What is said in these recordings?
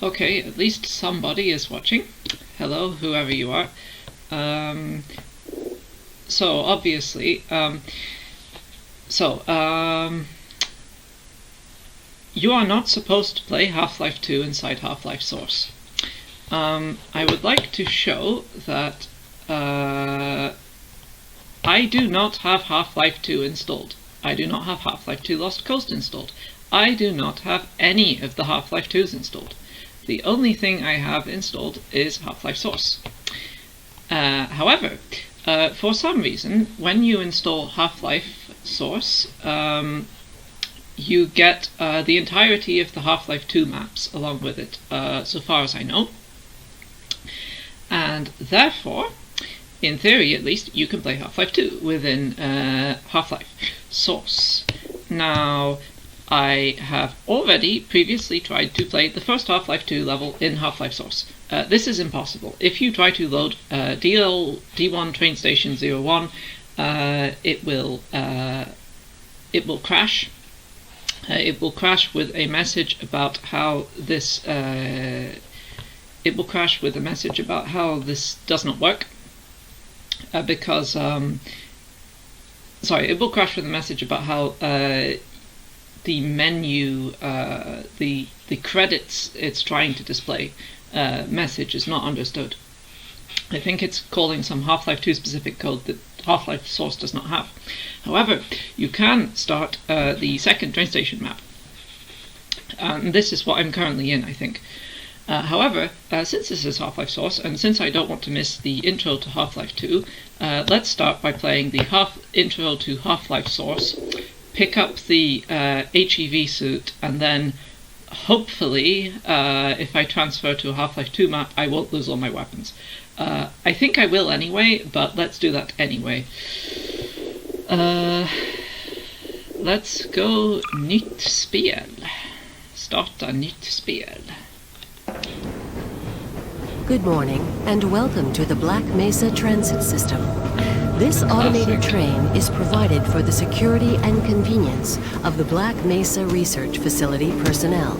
Okay, at least somebody is watching. Hello, whoever you are. So obviously, you are not supposed to play Half-Life 2 inside Half-Life Source. I would like to show that I do not have Half-Life 2 installed. I do not have Half-Life 2 Lost Coast installed. I do not have any of the Half-Life 2s installed. The only thing I have installed is Half-Life Source. However, for some reason, when you install Half-Life Source, you get the entirety of the Half-Life 2 maps along with it, so far as I know. And therefore, in theory at least, you can play Half-Life 2 within Half-Life Source. Now, I have already previously tried to play the first Half-Life 2 level in Half-Life Source. This is impossible. If you try to load D1 Train Station 01, it will crash. It will crash with a message about how this. It will crash with a message about how this does not work. Because it will crash with a message about how the menu, the credits it's trying to display message is not understood. I think it's calling some Half-Life 2 specific code that Half-Life Source does not have. However, you can start the second train station map. And this is what I'm currently in, I think. However, since this is Half-Life Source, and since I don't want to miss the intro to Half-Life 2, let's start by playing the intro to Half-Life Source, pick up the HEV suit, and then hopefully, if I transfer to a Half-Life 2 map, I won't lose all my weapons. I think I will anyway, but let's do that anyway. Let's go nytt spel. Starta nytt spel. Good morning, and welcome to the Black Mesa Transit System. This automated train is provided for the security and convenience of the Black Mesa Research Facility personnel.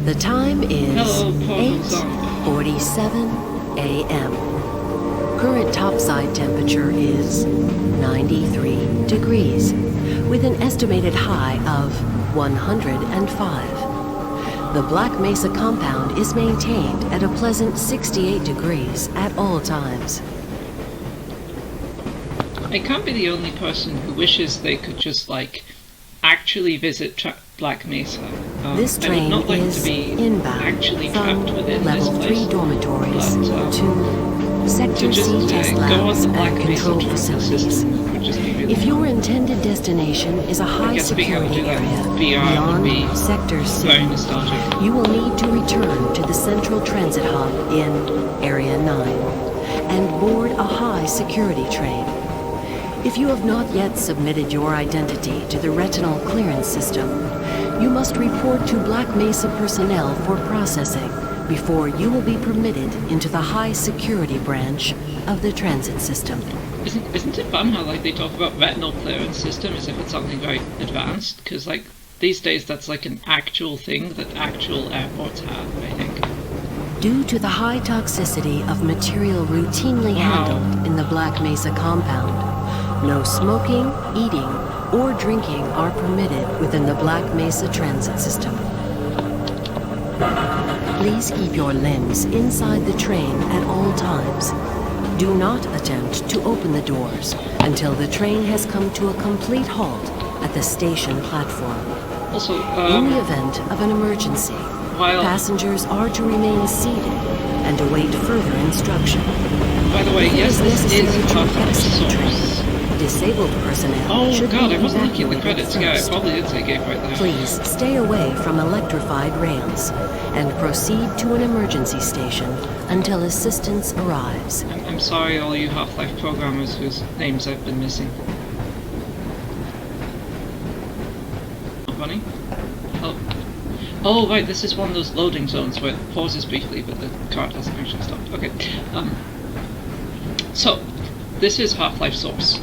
The time is 8:47 a.m. Current topside temperature is 93 degrees, with an estimated high of 105. The Black Mesa compound is maintained at a pleasant 68 degrees at all times. I can't be the only person who wishes they could just, actually visit Black Mesa. This train is inbound from level 3 dormitories to Sector C test labs and control facilities. If your intended destination is a high security area beyond Sector C, you will need to return to the Central Transit Hub in Area 9 and board a high security train. If you have not yet submitted your identity to the retinal clearance system, you must report to Black Mesa personnel for processing before you will be permitted into the high security branch of the transit system. Isn't it fun how they talk about retinal clearance system as if it's something very advanced? Because these days that's an actual thing that actual airports have, I think. Due to the high toxicity of material routinely handled in the Black Mesa compound, no smoking, eating, or drinking are permitted within the Black Mesa transit system. Please keep your limbs inside the train at all times. Do not attempt to open the doors until the train has come to a complete halt at the station platform. Also, in the event of an emergency, passengers are to remain seated and await further instruction. By the way, yes, this is Half-Life Source. Disabled personnel should be I wasn't looking at the evacuated credits. Yeah, I first. probably did say gay right there. Please stay away from electrified rails and proceed to an emergency station until assistance arrives. I'm sorry, all you Half-Life programmers whose names I've been missing. Not funny? Oh, right, this is one of those loading zones where it pauses briefly, but the car doesn't actually stop. Okay. So, this is Half-Life Source.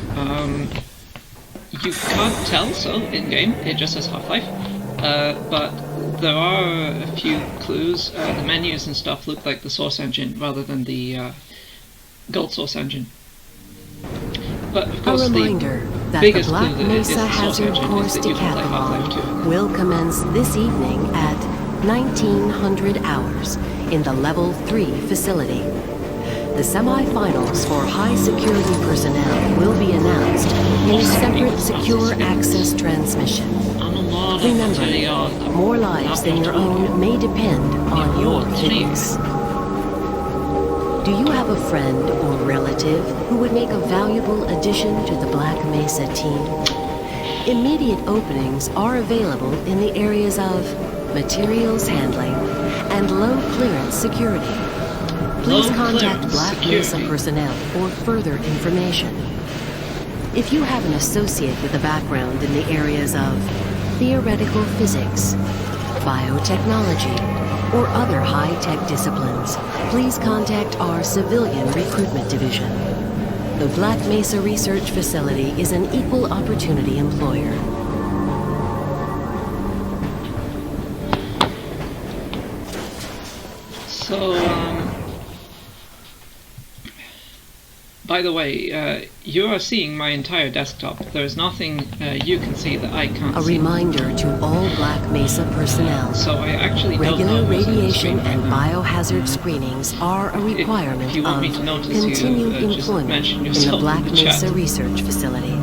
You can't tell so in-game, it just says Half-Life. But there are a few clues. The menus and stuff look like the source engine rather than the gold source engine. But of course, a reminder that the Black Mesa Hazard Course Decathlon will commence this evening at 1900 hours in the Level 3 facility. The semi-finals for high-security personnel will be announced in a separate secure access transmission. Remember, more lives than your own may depend on your fitness. Do you have a friend or relative who would make a valuable addition to the Black Mesa team? Immediate openings are available in the areas of materials handling and low clearance security. Please contact Black Mesa personnel for further information. If you have an associate with a background in the areas of theoretical physics, biotechnology, or other high-tech disciplines, please contact our Civilian Recruitment Division. The Black Mesa Research Facility is an equal opportunity employer. So, by the way, you are seeing my entire desktop. There's nothing you can see that I can't see. A reminder to all Black Mesa personnel. So I actually regular radiation and biohazard screenings are a requirement of continued employment in the Black Mesa Research Facility.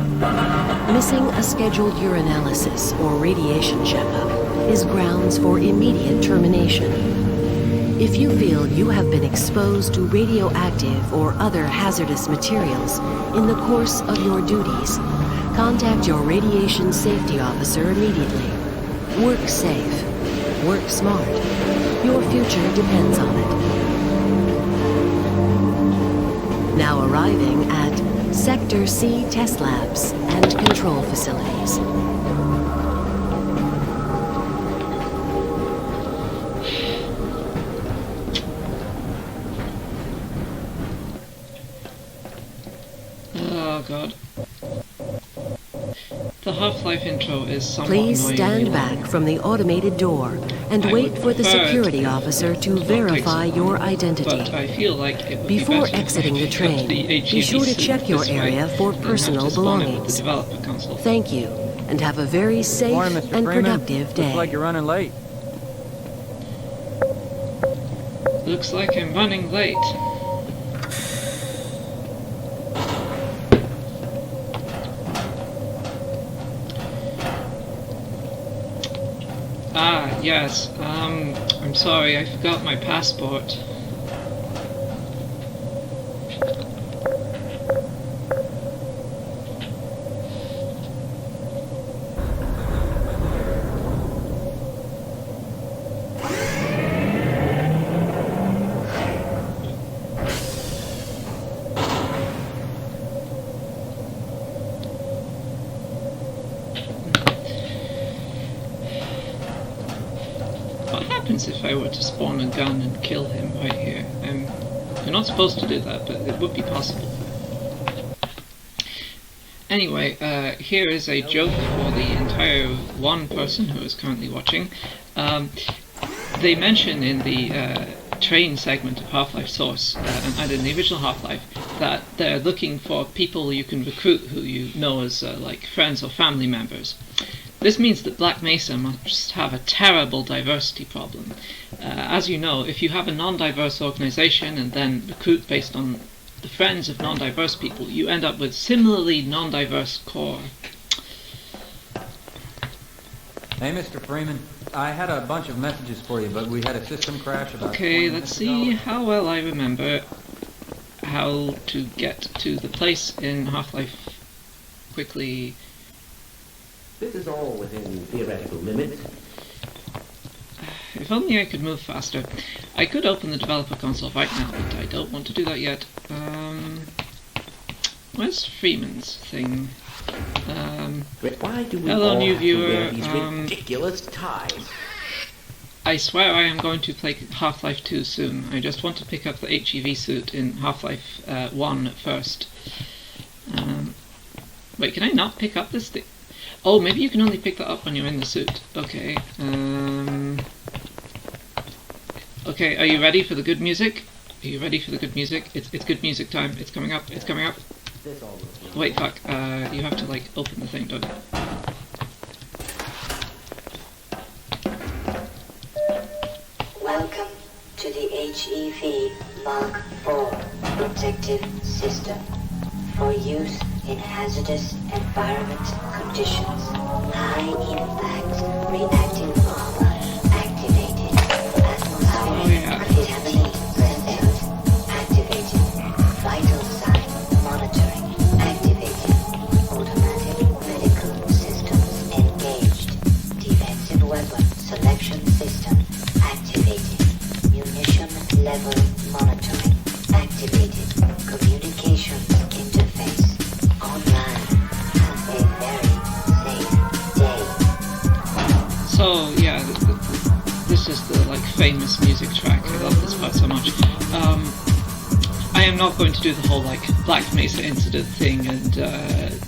Missing a scheduled urinalysis or radiation checkup is grounds for immediate termination. If you feel you have been exposed to radioactive or other hazardous materials in the course of your duties, contact your radiation safety officer immediately. Work safe. Work smart. Your future depends on it. Now arriving at Sector C test labs and control facilities. Oh god. The Half-Life intro is somewhat Please stand back from the automated door and wait for the security officer to verify your identity. But I feel like it would Before be exiting the train, be sure to check your area for personal belongings. Thank you, and have a very safe and productive day. Looks like you're running late. Looks like I'm running late. Ah, yes. I'm sorry, I forgot my passport. If I were to spawn a gun and kill him right here. You're not supposed to do that, but it would be possible. Anyway, here is a joke for the entire one person who is currently watching. They mention in the train segment of Half-Life Source, and in the original Half-Life, that they're looking for people you can recruit who you know as like friends or family members. This means that Black Mesa must have a terrible diversity problem. As you know, if you have a non-diverse organization and then recruit based on the friends of non-diverse people, you end up with similarly non-diverse core. Hey, Mr. Freeman. I had a bunch of messages for you, but we had a system crash about 20 Okay, let's minutes see ago. how well I remember how to get to the place in Half-Life quickly. This is all within theoretical limits. If only I could move faster. I could open the developer console right now, but I don't want to do that yet. Where's Freeman's thing? Why do we hello, all new have to viewer. wear these ridiculous ties? I swear I am going to play Half-Life 2 soon. I just want to pick up the HEV suit in Half-Life 1 first. Wait, can I not pick up this thing? Oh, maybe you can only pick that up when you're in the suit. Okay. Okay, are you ready for the good music? Are you ready for the good music? It's good music time. It's coming up. It's coming up. Wait, fuck. You have to like open the thing, don't you? Welcome to the HEV Mark IV protective system for use in hazardous environment conditions. High impact reactive lava activated. Atmospheric contaminant present. Activated. Vital sign monitoring activated. Automatic medical systems engaged. Defensive weapon selection system activated. Munition level monitoring activated. Communications interface online. Have a very safe day. So yeah, this is the like famous music track. I love this part so much. I am not going to do the whole like Black Mesa incident thing and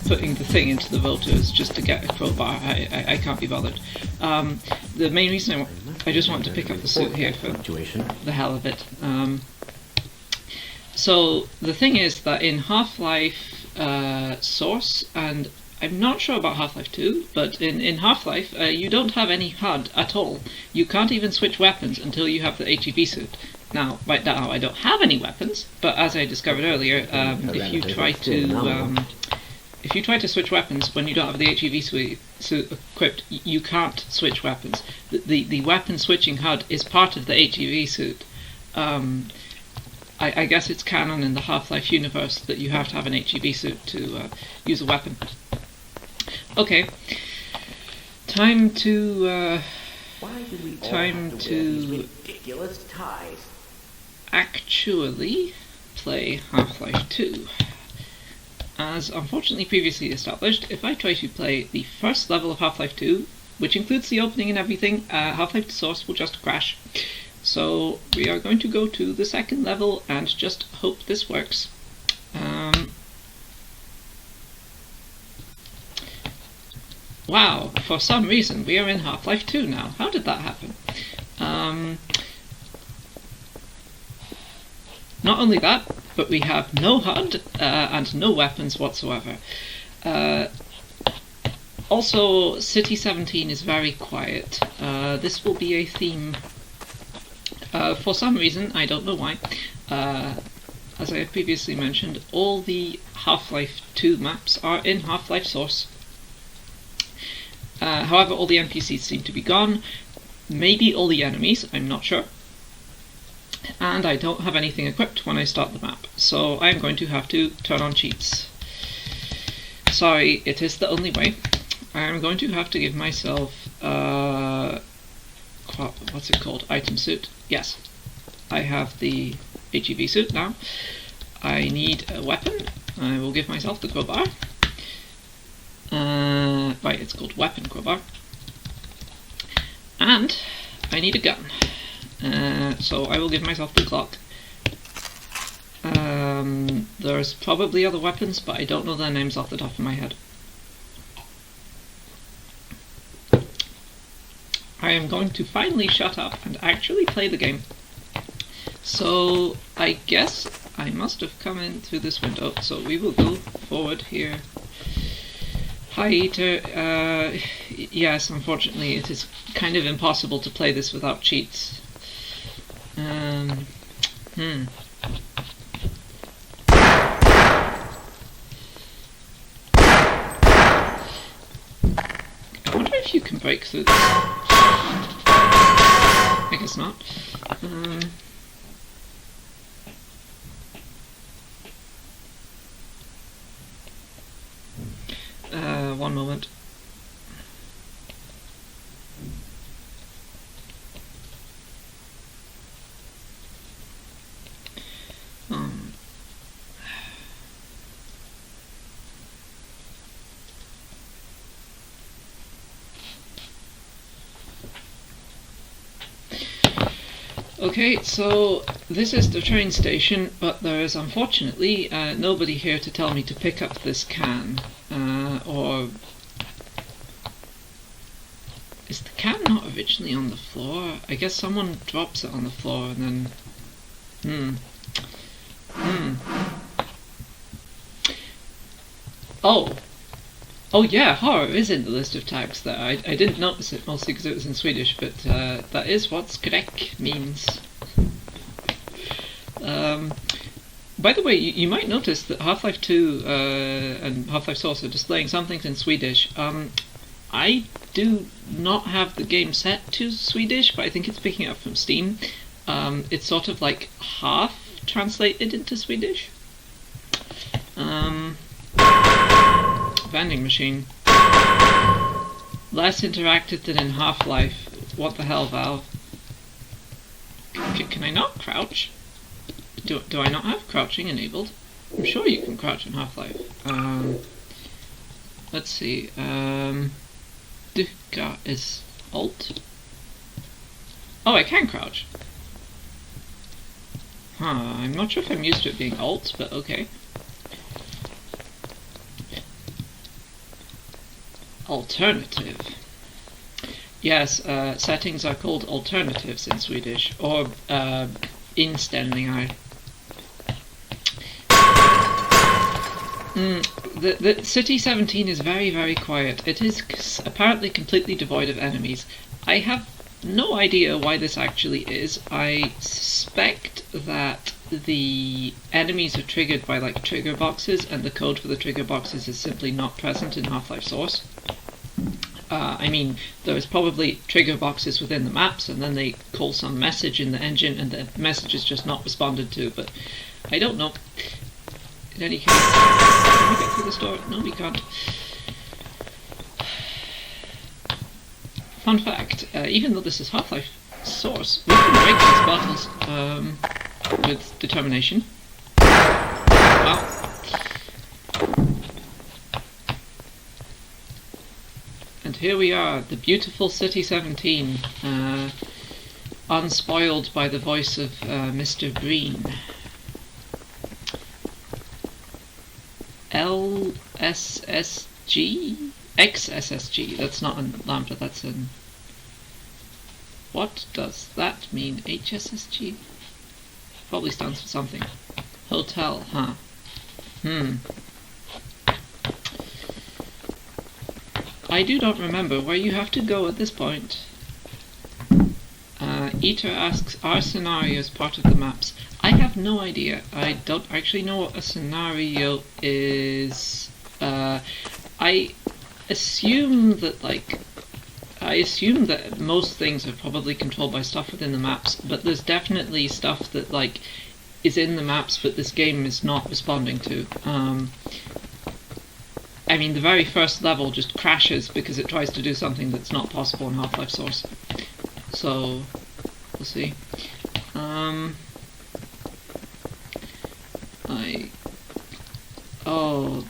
putting the thing into the rotors just to get a crowbar. I can't be bothered. The main reason I just wanted to pick up the suit here for the hell of it. So the thing is that in Half-Life Source, and I'm not sure about Half-Life 2, but in Half-Life you don't have any HUD at all. You can't even switch weapons until you have the HEV suit. Now, right now I don't have any weapons, but as I discovered earlier, if you try to switch weapons when you don't have the HEV suit equipped, you can't switch weapons. The weapon switching HUD is part of the HEV suit. I guess it's canon in the Half-Life universe that you have to have an HEV suit to use a weapon. Okay, time to ridiculous ties. actually play Half-Life 2. As unfortunately previously established, if I try to play the first level of Half-Life 2, which includes the opening and everything, Half-Life Source will just crash. So we are going to go to the second level and just hope this works. Wow, for some reason we are in Half-Life 2 now. How did that happen? Not only that, but we have no HUD and no weapons whatsoever. Also, City 17 is very quiet. This will be a theme. For some reason, I don't know why, as I have previously mentioned, all the Half-Life 2 maps are in Half-Life Source. However, all the NPCs seem to be gone, maybe all the enemies, I'm not sure. And I don't have anything equipped when I start the map, so I'm going to have to turn on cheats. Sorry, it is the only way. I'm going to have to give myself, what's it called? Item suit. Yes, I have the HEV suit now. I need a weapon. I will give myself the crowbar. Right, it's called weapon crowbar. And I need a gun. So I will give myself the Glock. There's probably other weapons, but I don't know their names off the top of my head. I am going to finally shut up and actually play the game. So I guess I must have come in through this window, so we will go forward here. Hi Eater, yes, unfortunately it is kind of impossible to play this without cheats. I wonder if you can break through this. I guess not. One moment. Okay, so this is the train station, but there is unfortunately nobody here to tell me to pick up this can, or is the can not originally on the floor? I guess someone drops it on the floor and then... Oh! Oh yeah, horror is in the list of tags there. I didn't notice it, mostly because it was in Swedish, but that is what skräck means. By the way, you might notice that Half-Life 2 and Half-Life Source are displaying some things in Swedish. I do not have the game set to Swedish, but I think it's picking up from Steam. It's sort of like half translated into Swedish. Vending machine. Less interactive than in Half-Life. What the hell, Valve? Can I not crouch? Do I not have crouching enabled? I'm sure you can crouch in Half-Life. Let's see. Ducka is Alt. Oh, I can crouch. I'm not sure if I'm used to it being Alt, but okay. Alternative. Yes, settings are called alternatives in Swedish, or inställningar. The City 17 is very, very quiet. It is apparently completely devoid of enemies. I have no idea why this actually is. I suspect that the enemies are triggered by like trigger boxes, and the code for the trigger boxes is simply not present in Half-Life Source. I mean, there's probably trigger boxes within the maps, and then they call some message in the engine, and the message is just not responded to, but I don't know. In any case, can we get through this door? No, we can't. Fun fact, even though this is Half-Life Source, we can break these bottles with determination. Wow. And here we are, the beautiful City 17, unspoiled by the voice of Mr. Green. LSSG? XSSG, that's not in Lambda, that's in... What does that mean? HSSG? Probably stands for something. Hotel, huh? I do not remember where you have to go at this point. Eater asks, are scenarios part of the maps? I have no idea. I don't actually know what a scenario is. I assume that most things are probably controlled by stuff within the maps, but there's definitely stuff that like is in the maps but this game is not responding to. I mean, the very first level just crashes because it tries to do something that's not possible in Half-Life Source. So, we'll see. Oh,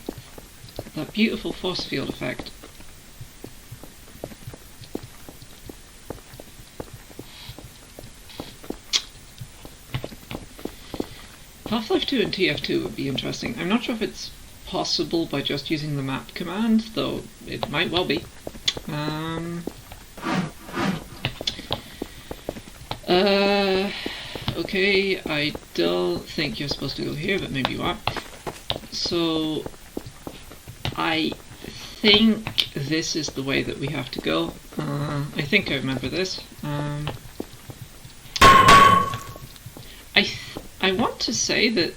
that beautiful force field effect. Half-Life 2 and TF2 would be interesting. I'm not sure if it's possible by just using the map command, though it might well be. Okay, I don't think you're supposed to go here, but maybe you are. So, I think this is the way that we have to go. I think I remember this. I want to say that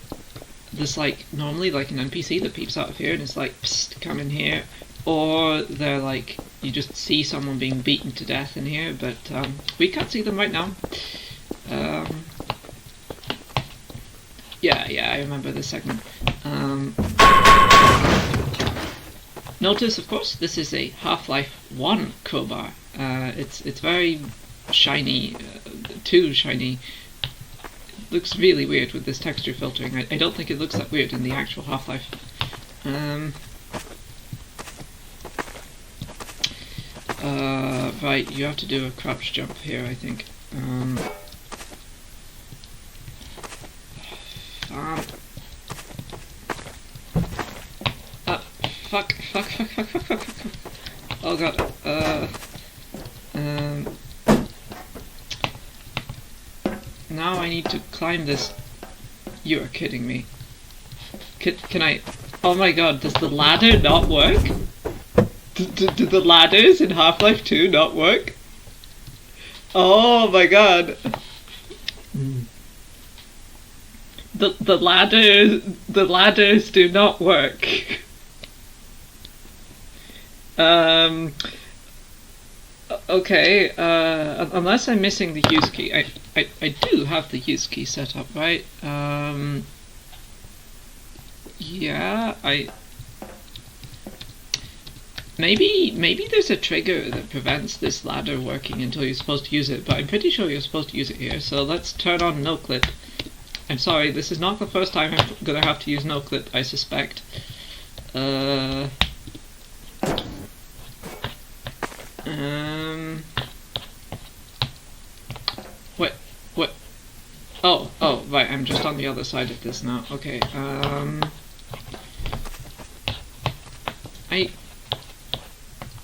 there's like normally like an NPC that peeps out of here and is like, psst, come in here, or they're like, you just see someone being beaten to death in here, but we can't see them right now. Yeah, I remember this segment. Notice, of course, this is a Half-Life 1 crowbar. It's very shiny, too shiny. Looks really weird with this texture filtering. I don't think it looks that weird in the actual Half-Life. Right, you have to do a crouch jump here, I think. Fuck. Oh god. now I need to climb this. You are kidding me. Can I... Oh my god, does the ladder not work? Do the ladders in Half-Life 2 not work? Oh my god. The ladders do not work. Okay, unless I'm missing the use key. I do have the use key set up, right? Yeah, Maybe there's a trigger that prevents this ladder working until you're supposed to use it, but I'm pretty sure you're supposed to use it here, so let's turn on no-clip. I'm sorry, this is not the first time I'm gonna have to use no-clip, I suspect. What? Oh, right, I'm just on the other side of this now. Okay,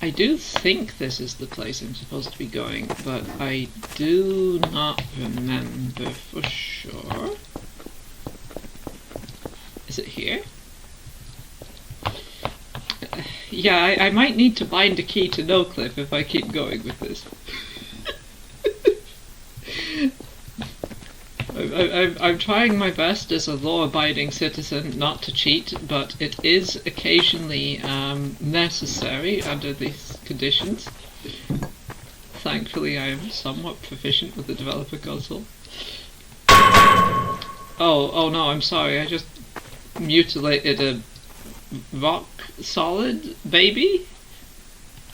I do think this is the place I'm supposed to be going, but I do not remember for sure. Is it here? Yeah, I might need to bind a key to no-clip if I keep going with this. I'm trying my best as a law-abiding citizen not to cheat, but it is occasionally necessary under these conditions. Thankfully, I am somewhat proficient with the developer console. Oh no, I'm sorry, I just mutilated a rock-solid baby?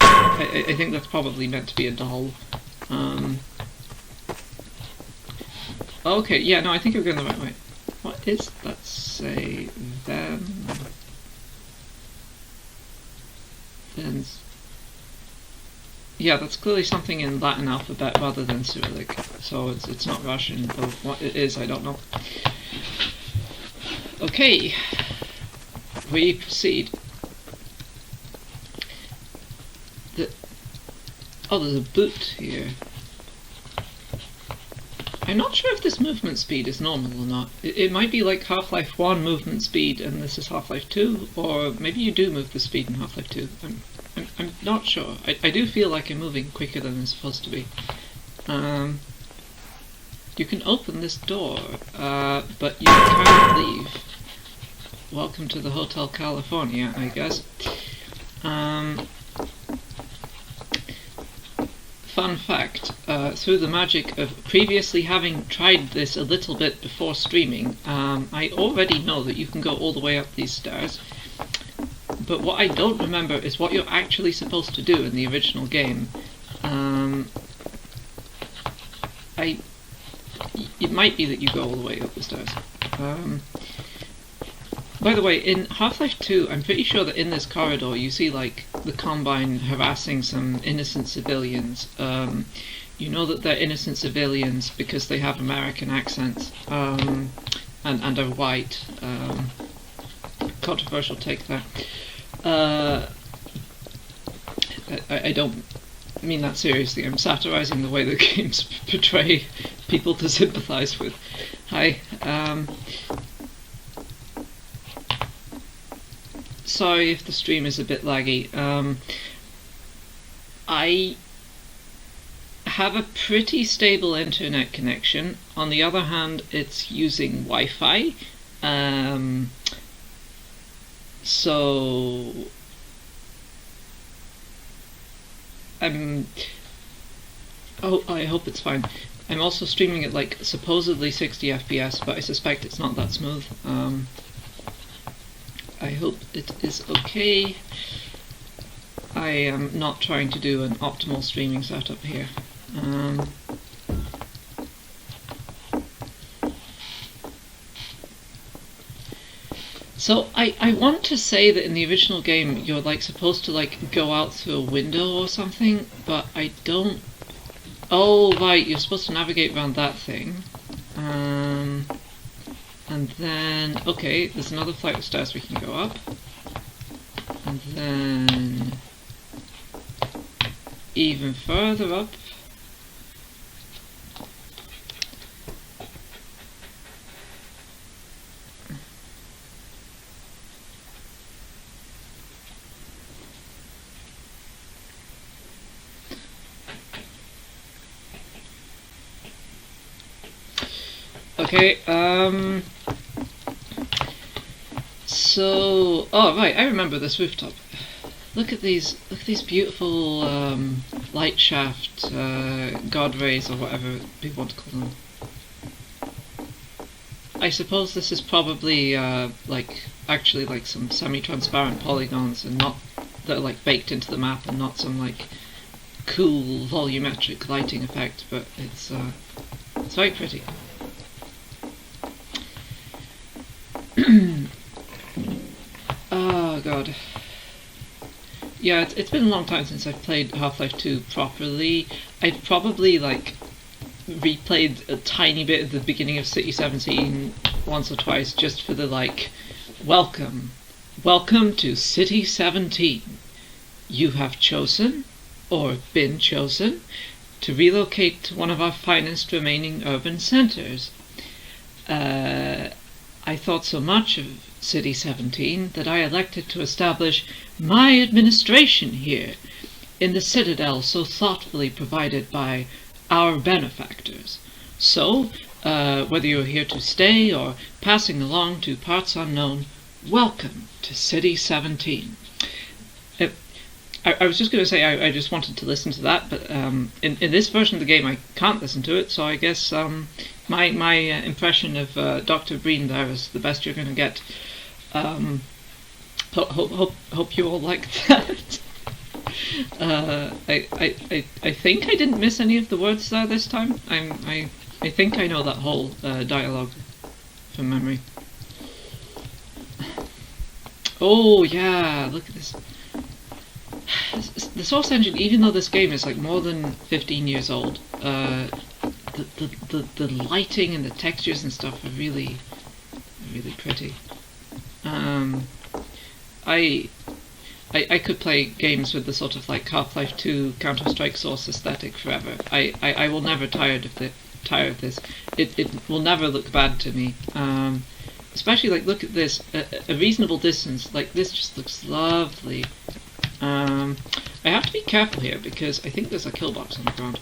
I think that's probably meant to be a doll. Okay, yeah, no, I think we're going the right way. What is that say? Then... Yeah, that's clearly something in Latin alphabet rather than Cyrillic. So it's not Russian, though what it is, I don't know. Okay. We proceed. Oh, there's a boot here. I'm not sure if this movement speed is normal or not. It might be like Half-Life 1 movement speed and this is Half-Life 2, or maybe you do move the speed in Half-Life 2. I'm not sure. I do feel like I'm moving quicker than I'm supposed to be. You can open this door, but you can't leave. Welcome to the Hotel California, I guess. Fun fact, through the magic of previously having tried this a little bit before streaming, I already know that you can go all the way up these stairs, but what I don't remember is what you're actually supposed to do in the original game. It might be that you go all the way up the stairs. By the way, in Half-Life 2, I'm pretty sure that in this corridor you see, like, the Combine harassing some innocent civilians. You know that they're innocent civilians because they have American accents, and are white. Controversial take there. I don't mean that seriously. I'm satirizing the way the games portray people to sympathize with. Hi. Sorry if the stream is a bit laggy. I have a pretty stable internet connection. On the other hand, it's using Wi-Fi. So I hope it's fine. I'm also streaming at like supposedly 60 FPS, but I suspect it's not that smooth. I hope it is okay. I am not trying to do an optimal streaming setup here. So I want to say that in the original game you're like supposed to like go out through a window or something, but I don't... Oh right, you're supposed to navigate around that thing. And then, okay, there's another flight of stairs we can go up. And then even further up. Okay, so, oh right, I remember this rooftop. Look at these beautiful light shaft god rays, or whatever people want to call them. I suppose this is probably actually like some semi-transparent polygons, and not that are like baked into the map, and not some like cool volumetric lighting effect. But it's very pretty. Oh god. Yeah, it's been a long time since I've played Half-Life 2 properly. I've probably like replayed a tiny bit at the beginning of City 17 once or twice, just for the like, welcome to City 17. You have chosen, or been chosen, to relocate to one of our finest remaining urban centers. I thought so much of City 17 that I elected to establish my administration here, in the citadel so thoughtfully provided by our benefactors. So, whether you're here to stay or passing along to parts unknown, welcome to City 17. I was just going to say I just wanted to listen to that, but in this version of the game I can't listen to it, so I guess my impression of Dr. Breen there is the best you're going to get. Hope you all liked that. I think I didn't miss any of the words there this time. I think I know that whole dialogue from memory. Oh yeah, look at this. The Source engine, even though this game is like more than 15 years old, the lighting and the textures and stuff are really pretty. I could play games with the sort of like Half-Life 2 Counter-Strike Source aesthetic forever. I will never tire of this. It will never look bad to me. Especially like, look at this, a reasonable distance, like this just looks lovely. I have to be careful here because I think there's a kill box on the ground.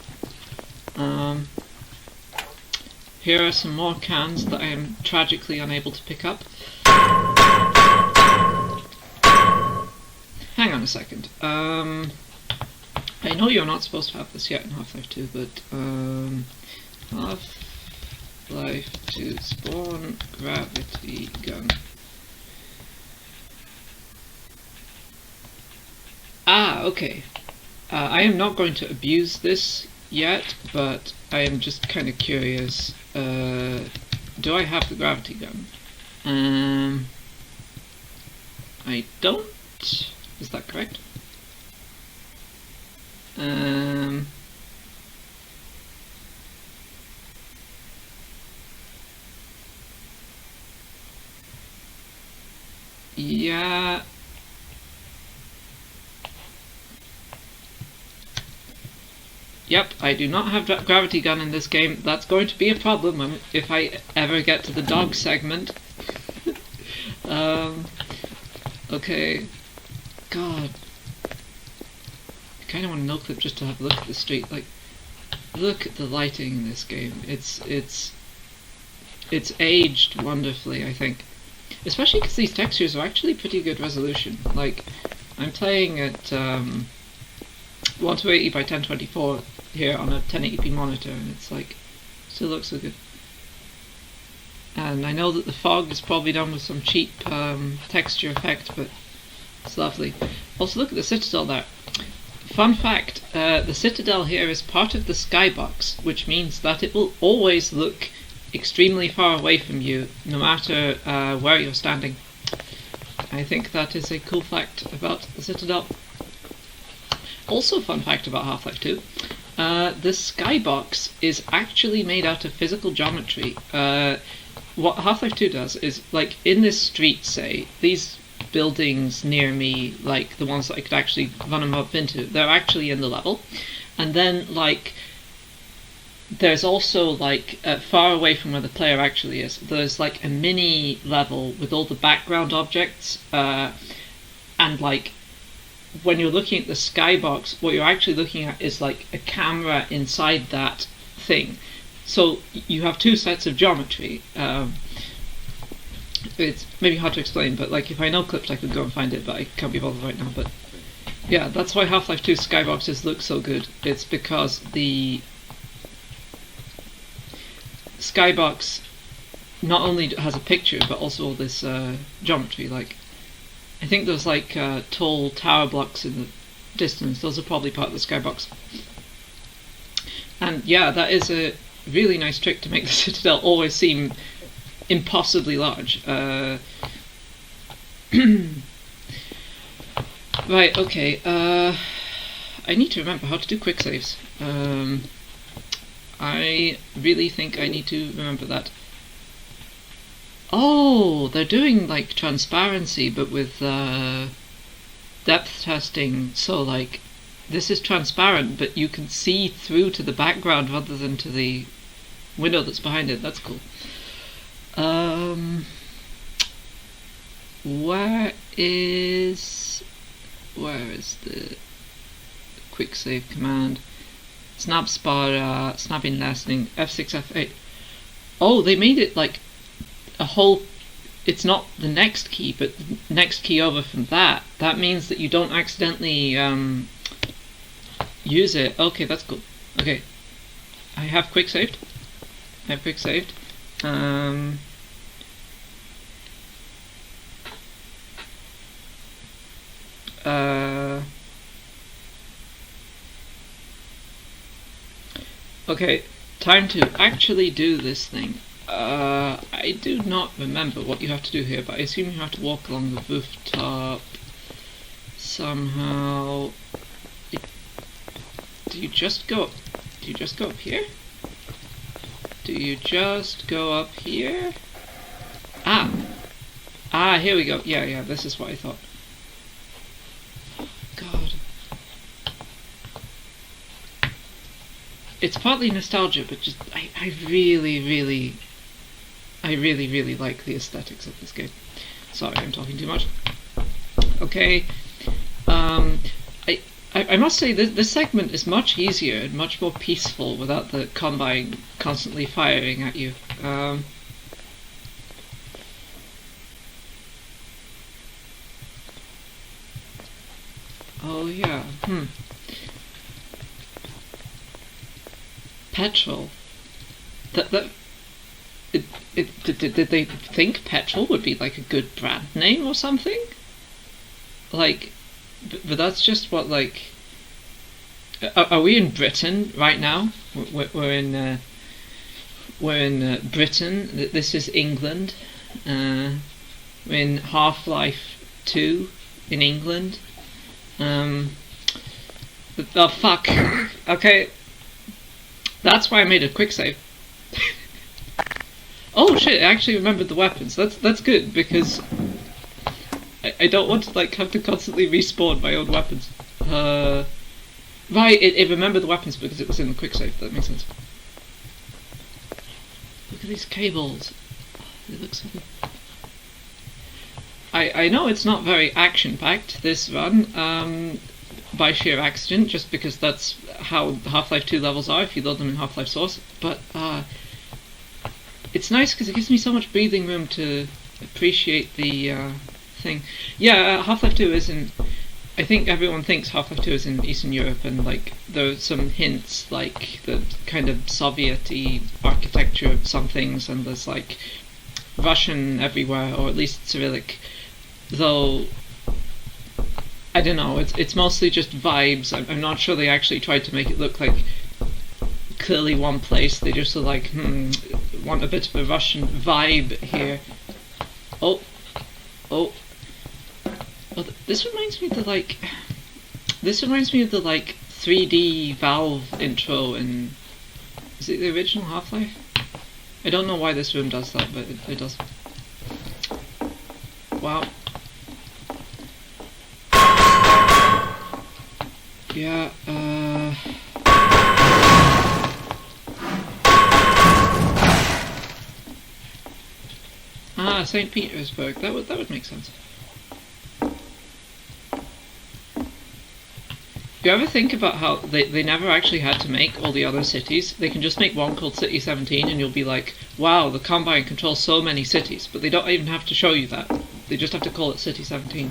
Here are some more cans that I am tragically unable to pick up. Hang on a second. I know you're not supposed to have this yet in Half-Life 2, but Half-Life 2 spawn gravity gun. Ah, okay. I am not going to abuse this yet, but I am just kind of curious. Do I have the gravity gun? I don't. Is that correct? Yeah. Yep, I do not have gravity gun in this game. That's going to be a problem if I ever get to the dog segment. Okay. God. I kind of want to no-clip just to have a look at the street. Like, look at the lighting in this game. It's aged wonderfully, I think. Especially because these textures are actually pretty good resolution. Like, I'm playing at 1280 by 1024 here on a 1080p monitor, and it's like, still looks so good. And I know that the fog is probably done with some cheap texture effect, but it's lovely. Also, look at the citadel there. Fun fact, the citadel here is part of the skybox, which means that it will always look extremely far away from you, no matter where you're standing. I think that is a cool fact about the citadel. Also, fun fact about Half-Life 2, the skybox is actually made out of physical geometry. What Half-Life 2 does is, like, in this street, say, these buildings near me, like the ones that I could actually run them up into, they're actually in the level. And then, like, there's also, like, far away from where the player actually is, there's, like, a mini level with all the background objects, and, like, when you're looking at the skybox, what you're actually looking at is, like, a camera inside that thing. so you have two sets of geometry. It's maybe hard to explain, but like if I know clips I could go and find it, but I can't be bothered right now. But yeah, that's why Half-Life 2 skyboxes look so good. It's because the skybox not only has a picture, but also all this geometry. Like, I think there's like tall tower blocks in the distance. Those are probably part of the skybox. And yeah, that is a really nice trick to make the Citadel always seem impossibly large. Right, okay. I need to remember how to do quick saves. I really think I need to remember that. Oh, they're doing like transparency, but with depth testing. So like, this is transparent, but you can see through to the background rather than to the window that's behind it. That's cool. Where is the quick save command? Snap spara, snapping lasting, F6, F8. Oh, they made it like a whole, it's not the next key, but the next key over from that. That means that you don't accidentally use it. Okay, that's cool. Okay, I have quick saved. Okay, time to actually do this thing. I do not remember what you have to do here, but I assume you have to walk along the rooftop somehow. Do you just go up here? Do you just go up here? Ah, here we go. Yeah, this is what I thought. God. It's partly nostalgia, but just I really like the aesthetics of this game. Sorry, I'm talking too much. Okay. I must say this segment is much easier and much more peaceful without the Combine constantly firing at you. Oh yeah. Petrol. Did they think petrol would be like a good brand name or something? Like, but that's just what, like. Are we in Britain right now? We're in Britain. This is England. We're in Half-Life 2 in England. Oh fuck. Okay. That's why I made a quick save. Oh shit, I actually remembered the weapons. That's good, because I don't want to like have to constantly respawn my own weapons. Right, it remembered the weapons because it was in the quick save. That makes sense. Look at these cables. They look so good. I know it's not very action-packed, this run, by sheer accident, just because that's how Half-Life 2 levels are if you load them in Half-Life Source, but it's nice because it gives me so much breathing room to appreciate the thing. Yeah, Half-Life 2 is in... I think everyone thinks Half-Life 2 is in Eastern Europe, and like there are some hints, like the kind of Soviet-y architecture of some things, and there's like Russian everywhere, or at least Cyrillic. Though I don't know, it's mostly just vibes. I'm not sure they actually tried to make it look like clearly one place. They just were like, want a bit of a Russian vibe here. Oh. Well, this reminds me of the 3D Valve intro in, is it the original Half-Life? I don't know why this room does that, but it does. Wow. Yeah, St. Petersburg. That would make sense. you ever think about how they never actually had to make all the other cities? They can just make one called City 17 and you'll be like, wow, the Combine controls so many cities, but they don't even have to show you that. They just have to call it City 17.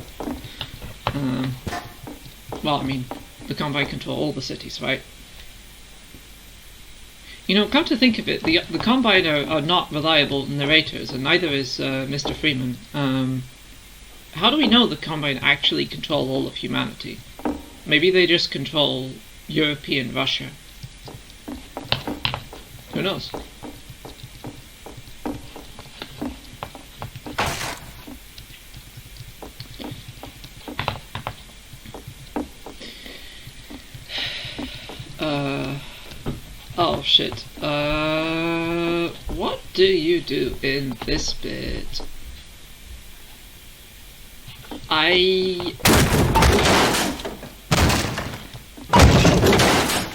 Well, I mean, the Combine control all the cities, right? You know, come to think of it, the Combine are not reliable narrators, and neither is Mr. Freeman. How do we know the Combine actually control all of humanity? Maybe they just control European Russia. Who knows? Oh shit. What do you do in this bit?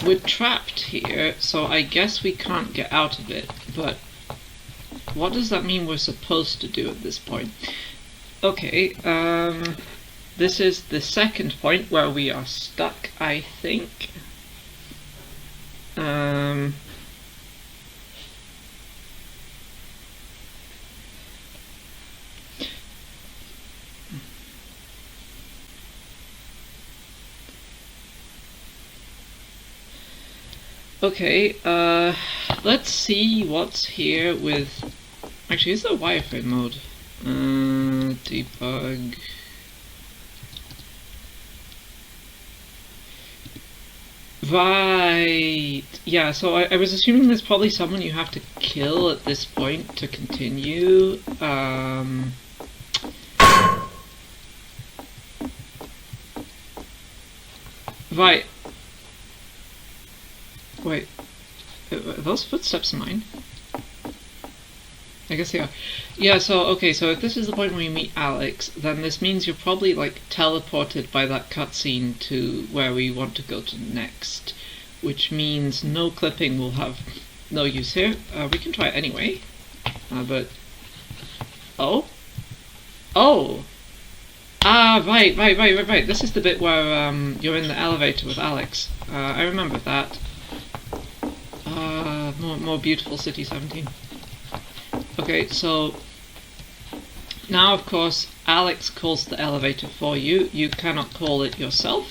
We're trapped here, so I guess we can't get out of it, but what does that mean we're supposed to do at this point? Okay, this is the second point where we are stuck, I think. Okay, let's see what's here with... Actually, is there wireframe mode? Debug... Right! Yeah, so I was assuming there's probably someone you have to kill at this point to continue. Right. Wait, are those footsteps mine? I guess they are. Yeah, so, okay, so if this is the point where you meet Alex, then this means you're probably, like, teleported by that cutscene to where we want to go to next. Which means no clipping will have no use here. We can try it anyway. But... Oh? Oh! Ah, right. This is the bit where, you're in the elevator with Alex. I remember that. More beautiful City 17. Okay, so now of course Alex calls the elevator for you. You cannot call it yourself.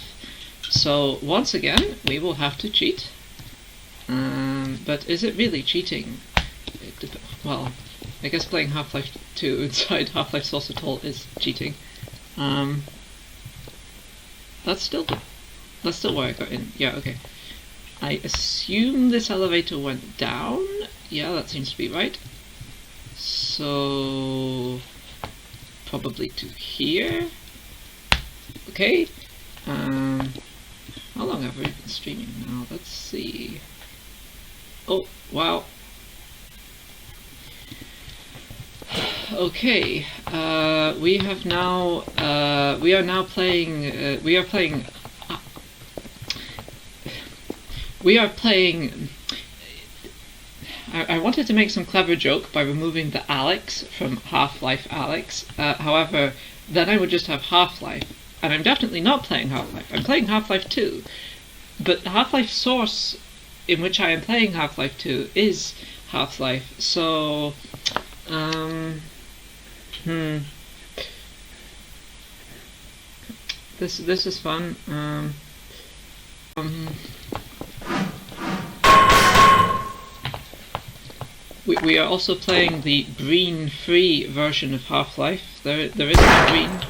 So once again we will have to cheat. But is it really cheating? Well, I guess playing Half-Life 2 inside Half-Life Source is cheating. That's still where I got in. Yeah, okay. I assume this elevator went down. Yeah, that seems to be right. So probably to here. Okay. How long have we been streaming now? Let's see. Oh, wow. Okay. We are now playing. I wanted to make some clever joke by removing the Alex from Half-Life Alex. However, then I would just have Half-Life. And I'm definitely not playing Half-Life. I'm playing Half-Life 2. But Half-Life Source, in which I am playing Half-Life 2, is Half-Life. So... This is fun. We are also playing the green-free version of Half-Life. There is no green,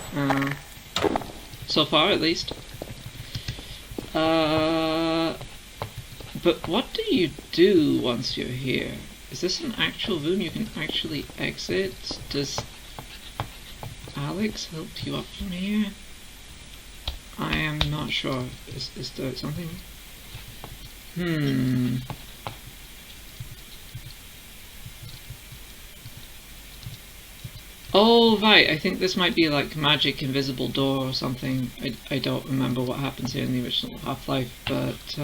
so far at least. But what do you do once you're here? Is this an actual room you can actually exit? Does Alex help you up from here? I am not sure. Is there something? Oh, right, I think this might be like magic invisible door or something. I don't remember what happens here in the original Half-Life, but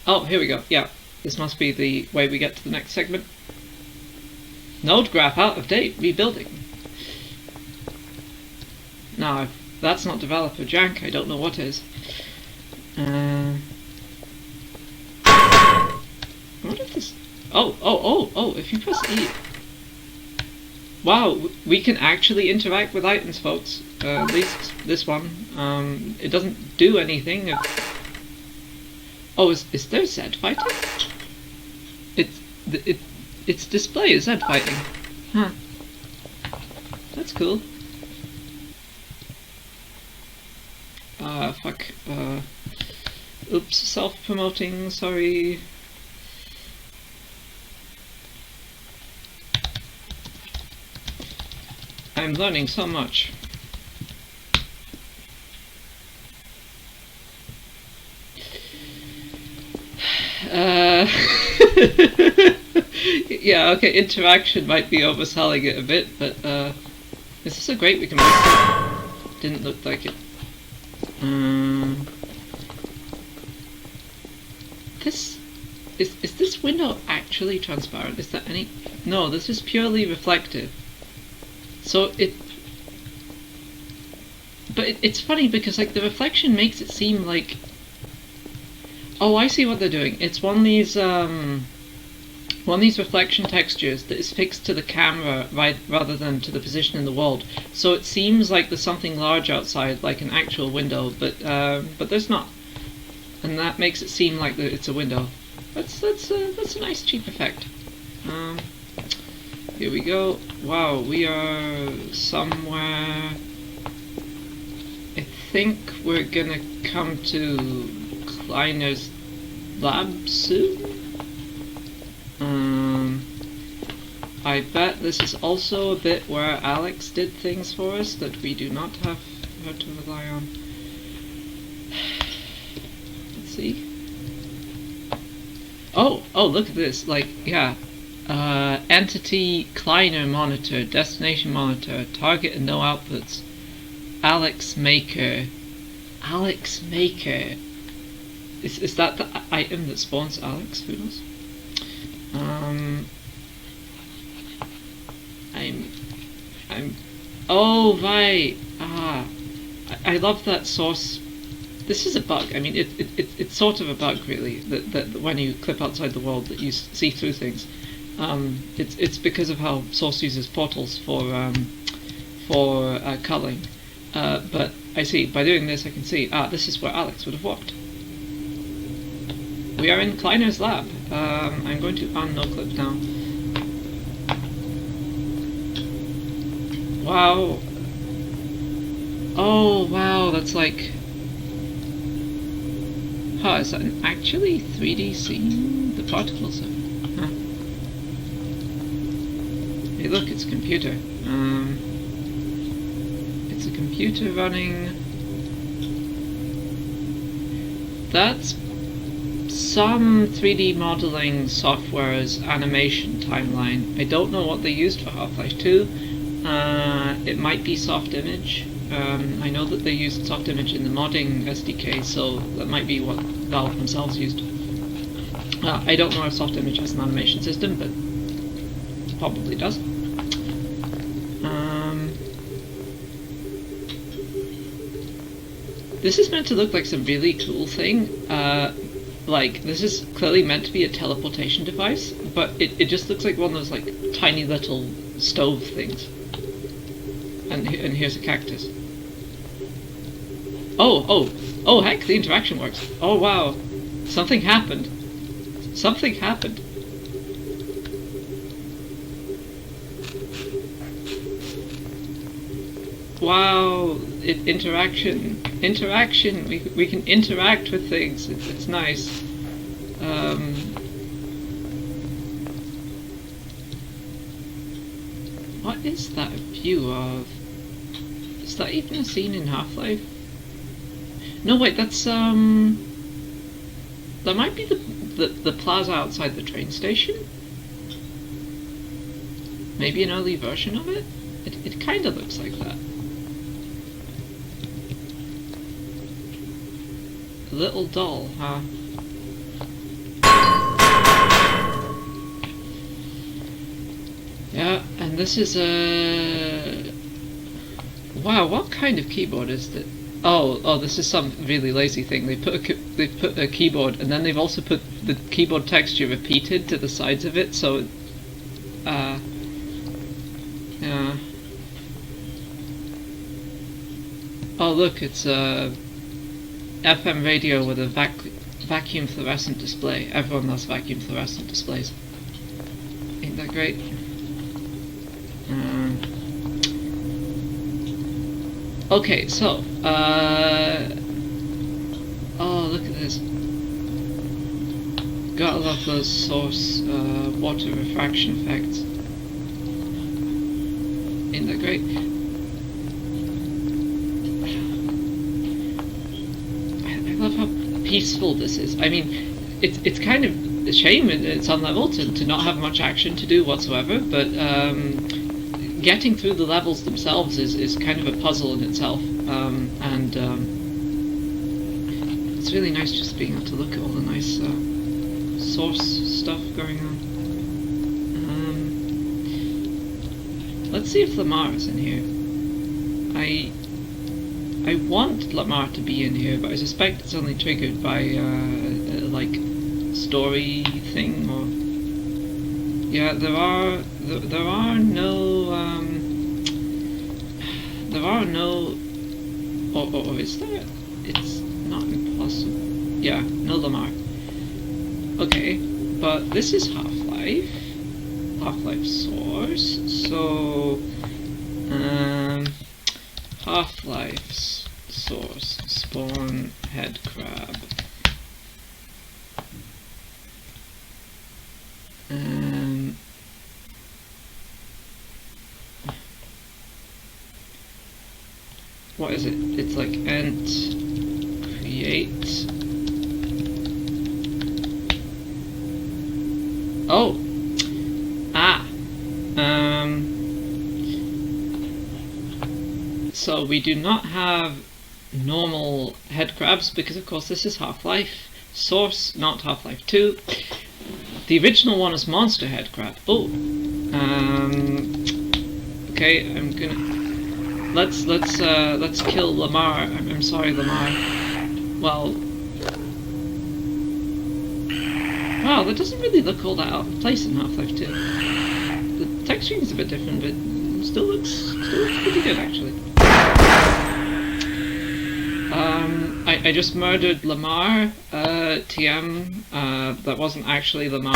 oh, here we go. Yeah, this must be the way we get to the next segment. Node graph out of date, rebuilding. Now, if that's not developer jank, I don't know what is. What if this... Oh, if you press E... Wow, we can actually interact with items, folks. At least this one. It doesn't do anything. Oh, is there Z fighting? Its display is Z fighting. Huh. That's cool. Fuck. Oops, self-promoting, sorry. I'm learning so much. Yeah, okay, interaction might be overselling it a bit, but is this a grate we can make it? Didn't look like it. Is this window actually transparent? Is that any... No, this is purely reflective. So it's funny because like the reflection makes it seem like... Oh, I see what they're doing. It's one of these reflection textures that is fixed to the camera rather than to the position in the world. So it seems like there's something large outside, like an actual window, but there's not, and that makes it seem like it's a window. That's a nice cheap effect. Here we go. Wow, we are somewhere. I think we're gonna come to Kleiner's lab soon. I bet this is also a bit where Alex did things for us that we do not have her to rely on. Let's see. Oh, look at this. Like, yeah. Entity Kleiner monitor, destination monitor, target and no outputs. Alex Maker. Alex Maker. Is that the item that spawns Alex? Who knows? Oh, right. I love that source. This is a bug. I mean, it's sort of a bug, really. That when you clip outside the world, that you see through things. It's because of how source uses portals for culling. But I see. By doing this, I can see. This is where Alex would have walked. We are in Kleiner's lab. I'm going to un-no-clip now. Wow. Oh, wow, that's like... Huh, is that an actually 3D scene? The particles are... Huh. Hey, look, it's a computer. It's a computer running... That's... some 3D modeling software's animation timeline. I don't know what they used for Half-Life 2. It might be soft image. I know that they used soft image in the modding SDK, so that might be what Valve themselves used. I don't know if soft image has an animation system, but it probably does. This is meant to look like some really cool thing. Like, this is clearly meant to be a teleportation device, but it just looks like one of those, like, tiny little stove things. And here's a cactus. Oh, heck, the interaction works. Oh, wow. Something happened. Something happened. Wow, interaction. Interaction. We can interact with things. It's nice. What is that a view of? Is that even a scene in Half-Life? No, wait, that's that might be the plaza outside the train station. Maybe an early version of it. It kind of looks like that. A little dull, huh? Yeah, and this is a... Wow, Wow, what kind of keyboard is this? Oh, this is some really lazy thing. They've put a keyboard, and then they've also put the keyboard texture repeated to the sides of it, so yeah. Oh look, it's a FM radio with a vacuum fluorescent display. Everyone loves vacuum fluorescent displays. Ain't that great? Okay, so, oh, look at this. Gotta love those source water refraction effects. Ain't that great? I love how peaceful this is. I mean, it's kind of a shame at some level to not have much action to do whatsoever, but getting through the levels themselves is kind of a puzzle in itself, and it's really nice just being able to look at all the nice source stuff going on. Let's see if Lamar is in here. I want Lamar to be in here, but I suspect it's only triggered by like story thing, or yeah, there are no or is there? It's not impossible. Yeah, no Lamar. Okay, but this is Half-Life source, so Half-Life source spawn head crab. What is it? It's like ent create. Oh! Ah! So we do not have normal head crabs because of course this is Half-Life source, not Half-Life 2. The original one is monster head crab. Oh! Okay, I'm gonna... Let's kill Lamar. I'm sorry, Lamar. Well... Wow, that doesn't really look all that out of place in Half-Life 2. The texturing is a bit different, but still looks pretty good, actually. I just murdered Lamar, TM, that wasn't actually Lamar.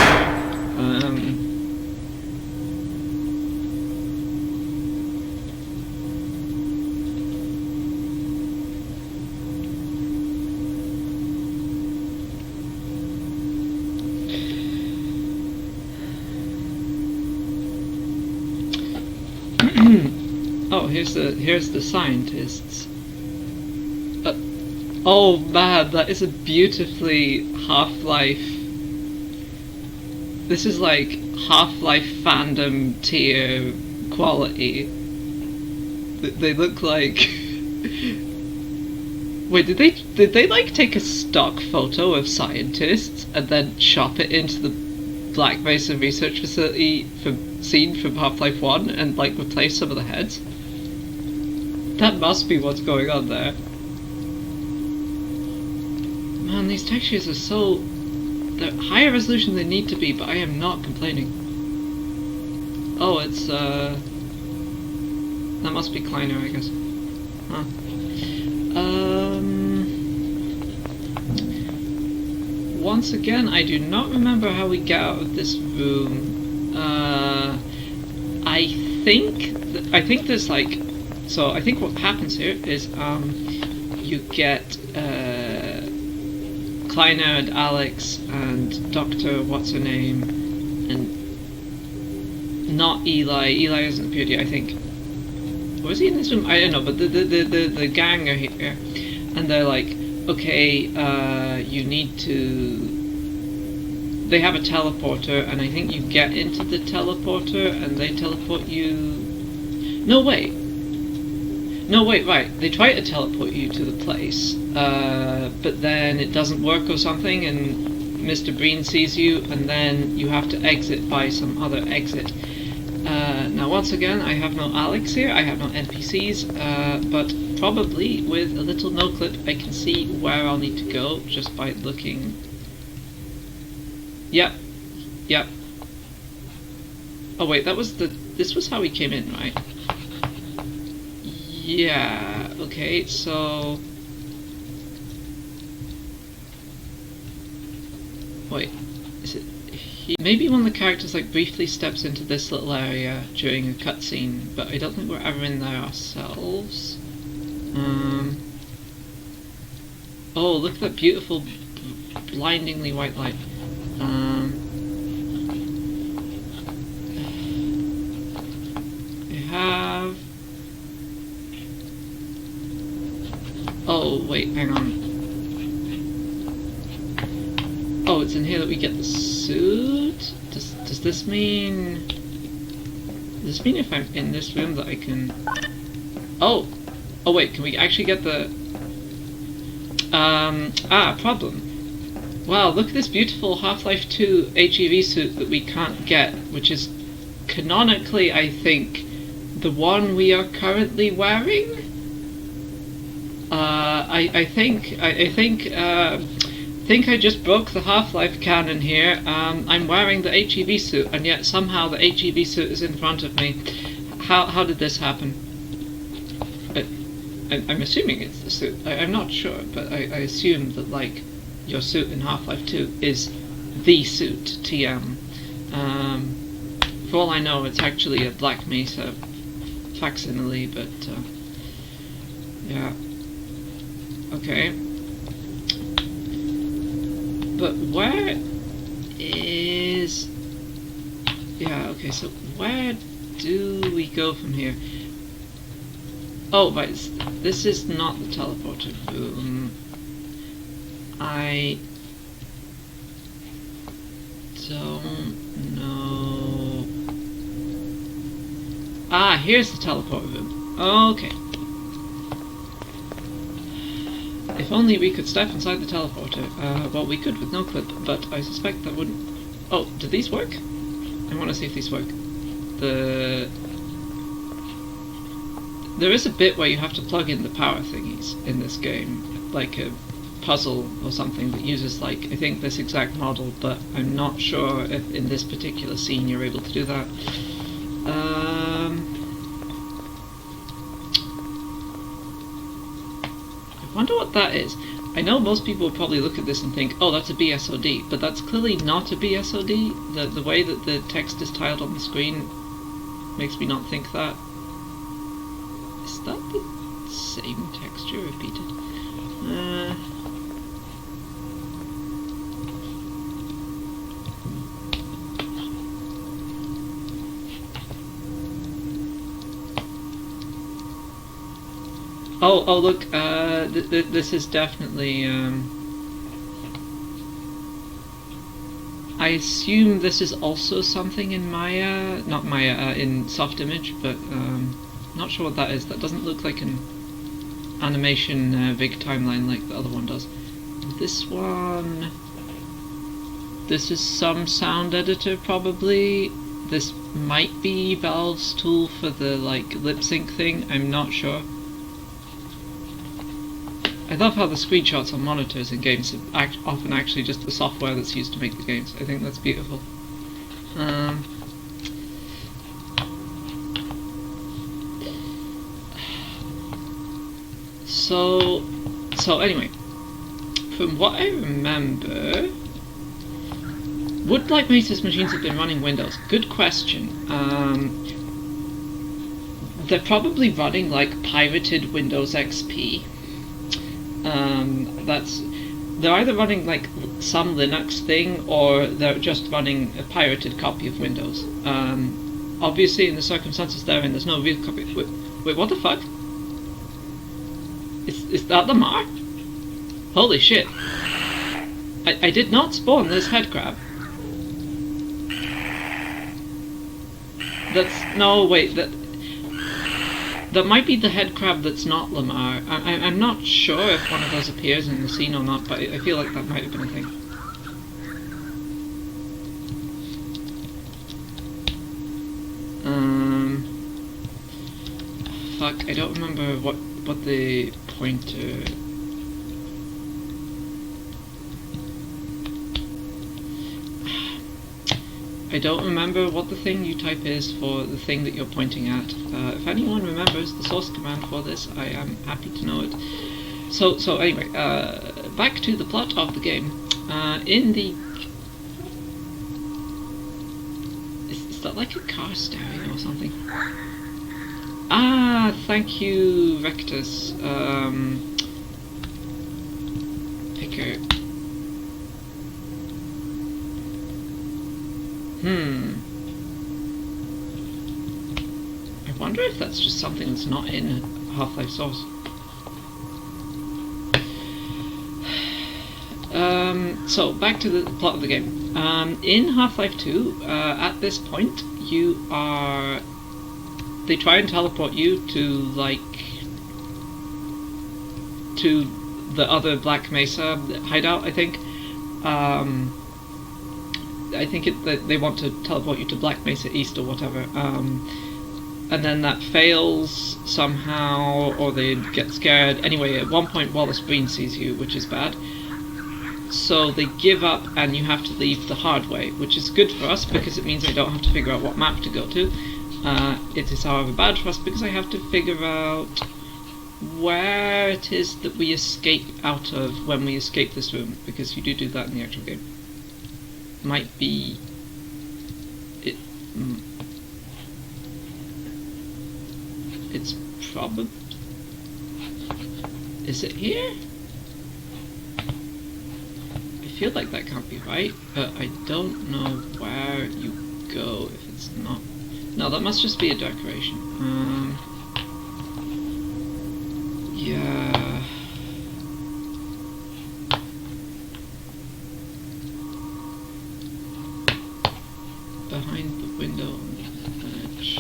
Oh, here's the scientists. Oh man, that is a beautifully Half-Life. This is like Half-Life fandom tier quality. They look like. Wait, did they like take a stock photo of scientists and then chop it into the Black Mesa research facility scene from Half-Life 1 and like replace some of the heads? That must be what's going on there. Man, these textures are so... they're higher resolution than they need to be, but I am not complaining. Oh, it's that must be Kleiner, I guess. Huh. Once again, I do not remember how we get out of this room. I think there's like... So I think what happens here is you get Kleiner and Alex and Dr. what's her name, and not Eli. Eli hasn't appeared yet, I think. Was he in this room? I don't know, but the gang are here, and they're like, okay, you need to... They have a teleporter, and I think you get into the teleporter, and they teleport you... No, wait, right. They try to teleport you to the place, but then it doesn't work or something, and Mr. Breen sees you, and then you have to exit by some other exit. Now once again, I have no Alex here, I have no NPCs, but probably with a little no-clip I can see where I'll need to go just by looking. Yep. Oh wait, this was how we came in, right? Yeah, okay, so... Wait, is it here? Maybe one of the characters like briefly steps into this little area during a cutscene, but I don't think we're ever in there ourselves. Oh, look at that beautiful, blindingly white light. Oh, wait, hang on. Oh, it's in here that we get the suit? Does this mean... Does this mean if I'm in this room that I can... Oh! Oh wait, can we actually get the... problem. Wow, look at this beautiful Half-Life 2 HEV suit that we can't get, which is canonically, I think, the one we are currently wearing? I think I just broke the Half-Life canon here. I'm wearing the HEV suit, and yet somehow the HEV suit is in front of me. How did this happen? I'm assuming it's the suit. I'm not sure, but I assume that, like, your suit in Half-Life 2 is the suit, TM. For all I know, it's actually a Black Mesa facsimile, but, yeah. Okay. But where is... Yeah, okay, so where do we go from here? Oh, right, this is not the teleporter room. I don't know... Ah, here's the teleporter room. Okay. If only we could step inside the teleporter. Well, we could with no clip, but I suspect that wouldn't... Oh, do these work? I want to see if these work. There is a bit where you have to plug in the power thingies in this game, like a puzzle or something that uses, like, I think this exact model, but I'm not sure if in this particular scene you're able to do that. I wonder what that is. I know most people would probably look at this and think, oh, that's a BSOD, but that's clearly not a BSOD. The way that the text is tiled on the screen makes me not think that. Is that the same texture repeated? Oh, look, this is definitely, I assume this is also something in Maya, not Maya, in soft image, but, not sure what that is. That doesn't look like an animation big timeline like the other one does. This one, this is some sound editor probably. This might be Valve's tool for the, like, lip sync thing, I'm not sure. I love how the screenshots on monitors in games are often actually just the software that's used to make the games. I think that's beautiful. So anyway, from what I remember, would Black Mesa's machines have been running Windows? Good question. They're probably running like pirated Windows XP. They're either running like some Linux thing, or they're just running a pirated copy of Windows. Obviously, in the circumstances there's no real copy. Wait, what the fuck? Is that Lamar? Holy shit! I did not spawn this head crab. That might be the head crab that's not Lamar. I'm not sure if one of those appears in the scene or not, but I feel like that might have been a thing. stuck. I don't remember what the pointer... I don't remember what the thing you type is for the thing that you're pointing at. If anyone remembers the source command for this, I am happy to know it. So anyway, back to the plot of the game. In the... Is that like a car stereo or something? Ah, thank you, Rectus. Picker. I wonder if that's just something that's not in Half-Life Source. So, back to the plot of the game. In Half-Life 2, at this point, you are... They try and teleport you to, like... to the other Black Mesa hideout, I think. I think they want to teleport you to Black Mesa East or whatever. And then that fails somehow, or they get scared. Anyway, at one point Wallace Breen sees you, which is bad. So they give up and you have to leave the hard way, which is good for us because it means I don't have to figure out what map to go to. It is however bad for us because I have to figure out where it is that we escape out of when we escape this room, because you do that in the actual game. Might be... It's probably... Is it here? I feel like that can't be right, but I don't know where you go if it's not... No, that must just be a decoration. Yeah... Behind the window on the edge.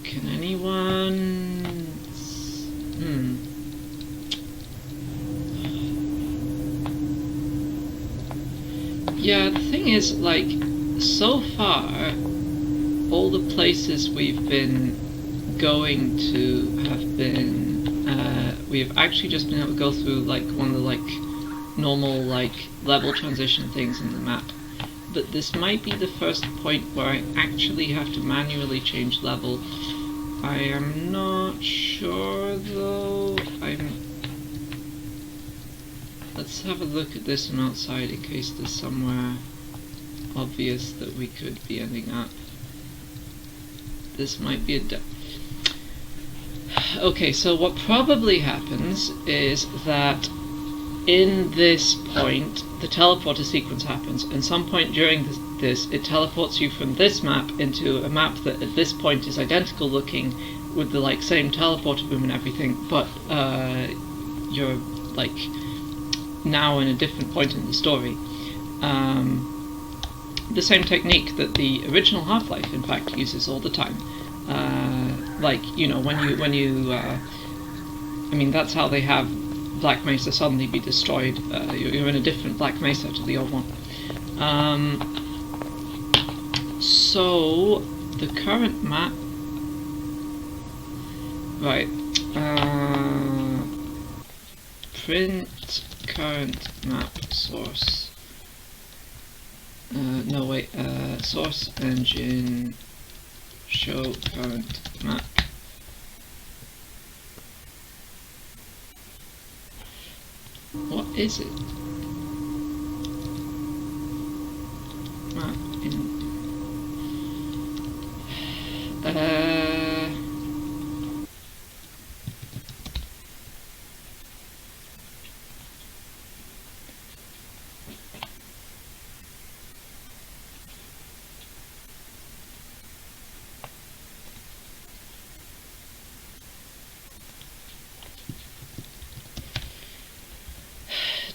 Can anyone... Yeah, the thing is, like, so far, all the places we've been going to have been... we have actually just been able to go through, like, one of the, like, normal, like, level transition things in the map. But this might be the first point where I actually have to manually change level. I am not sure, though. Let's have a look at this from outside in case there's somewhere obvious that we could be ending up. This might be a... Okay, so what probably happens is that in this point, the teleporter sequence happens, and some point during this, it teleports you from this map into a map that at this point is identical looking, with the like same teleporter room and everything, but you're like now in a different point in the story. The same technique that the original Half-Life, in fact, uses all the time. Like, you know, when you I mean, that's how they have Black Mesa suddenly be destroyed. You're in a different Black Mesa to the old one. So the current map, right? Print current map source. No wait. Source engine. Show current map. What is it? Map in...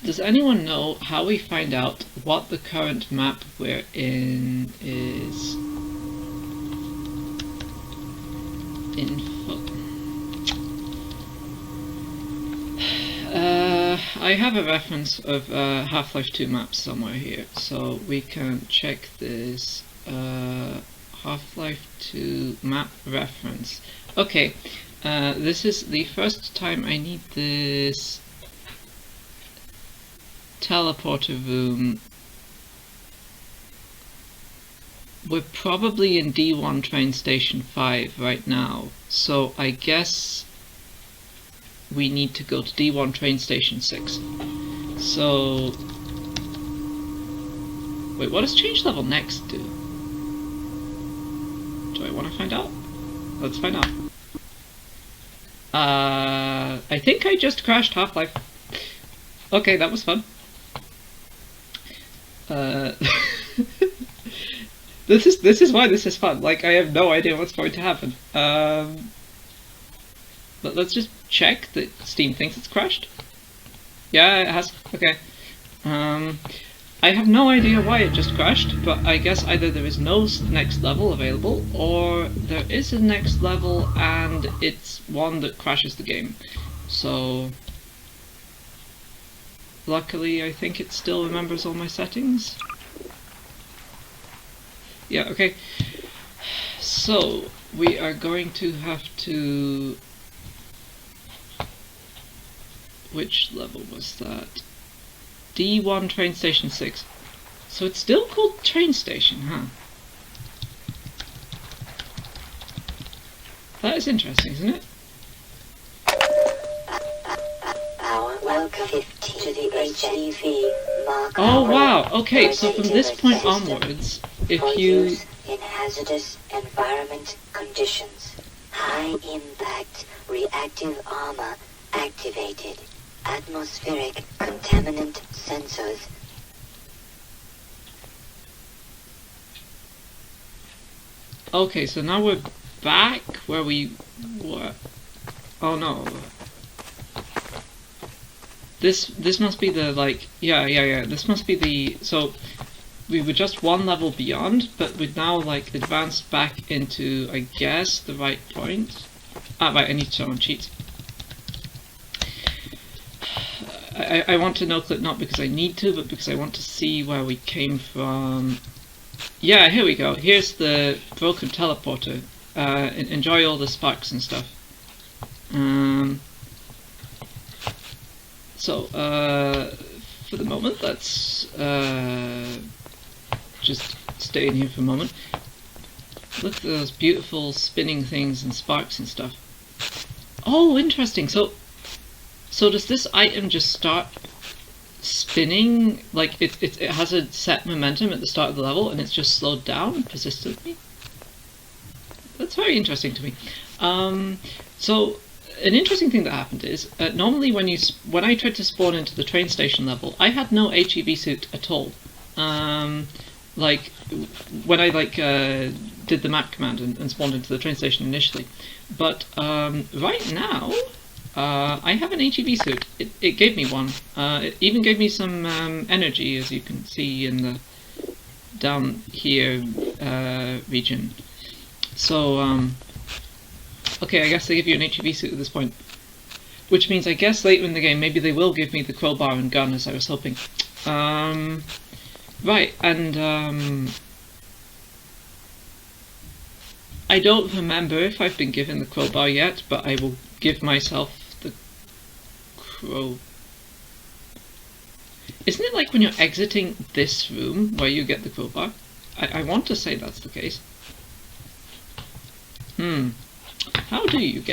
Does anyone know how we find out what the current map we're in is? Info. I have a reference of Half-Life 2 maps somewhere here, so we can check this. Half-Life 2 map reference. Okay, this is the first time I need this teleporter room. We're probably in D1 train station 5 right now, so I guess we need to go to D1 train station 6. So, wait, what does change level next do? Do I want to find out? Let's find out. I think I just crashed Half-Life. Okay, that was fun. This is why this is fun. Like, I have no idea what's going to happen. But let's just check that Steam thinks it's crashed. Yeah, it has. Okay. I have no idea why it just crashed, but I guess either there is no next level available, or there is a next level and it's one that crashes the game. So, luckily I think it still remembers all my settings. Yeah, okay. So, we are going to have to... Which level was that? D1 train station 6. So it's still called train station, huh? That is interesting, isn't it? Welcome to the HEV Mark. Oh wow, okay, so from this point onwards, if you... in hazardous environment conditions. High impact reactive armor activated. Atmospheric contaminant sensors. Okay, so now we're back where we were. Oh no. This must be the, like, yeah, this must be the, so we were just one level beyond, but we've now, like, advanced back into, I guess, the right point. Ah, right, I need to show on cheats. I want to no-clip not because I need to, but because I want to see where we came from. Yeah, here we go. Here's the broken teleporter. Enjoy all the sparks and stuff. So, for the moment, let's just stay in here for a moment. Look at those beautiful spinning things and sparks and stuff. Oh, interesting. So does this item just start spinning? Like, it has a set momentum at the start of the level, and it's just slowed down persistently? That's very interesting to me. So, an interesting thing that happened is, normally when I tried to spawn into the train station level, I had no HEV suit at all. Like, when I did the map command and spawned into the train station initially. But right now, I have an HEV suit. It gave me one. It even gave me some energy, as you can see in the down here region. So, okay, I guess they give you an HEV suit at this point. But means I guess later in the game maybe they will give me the crowbar and gun as I was hoping. Right, and I don't remember if I've been given the crowbar yet, but I will give myself the crow. Isn't it like when you're exiting this room where you get the crowbar? I want to say that's the case. How do you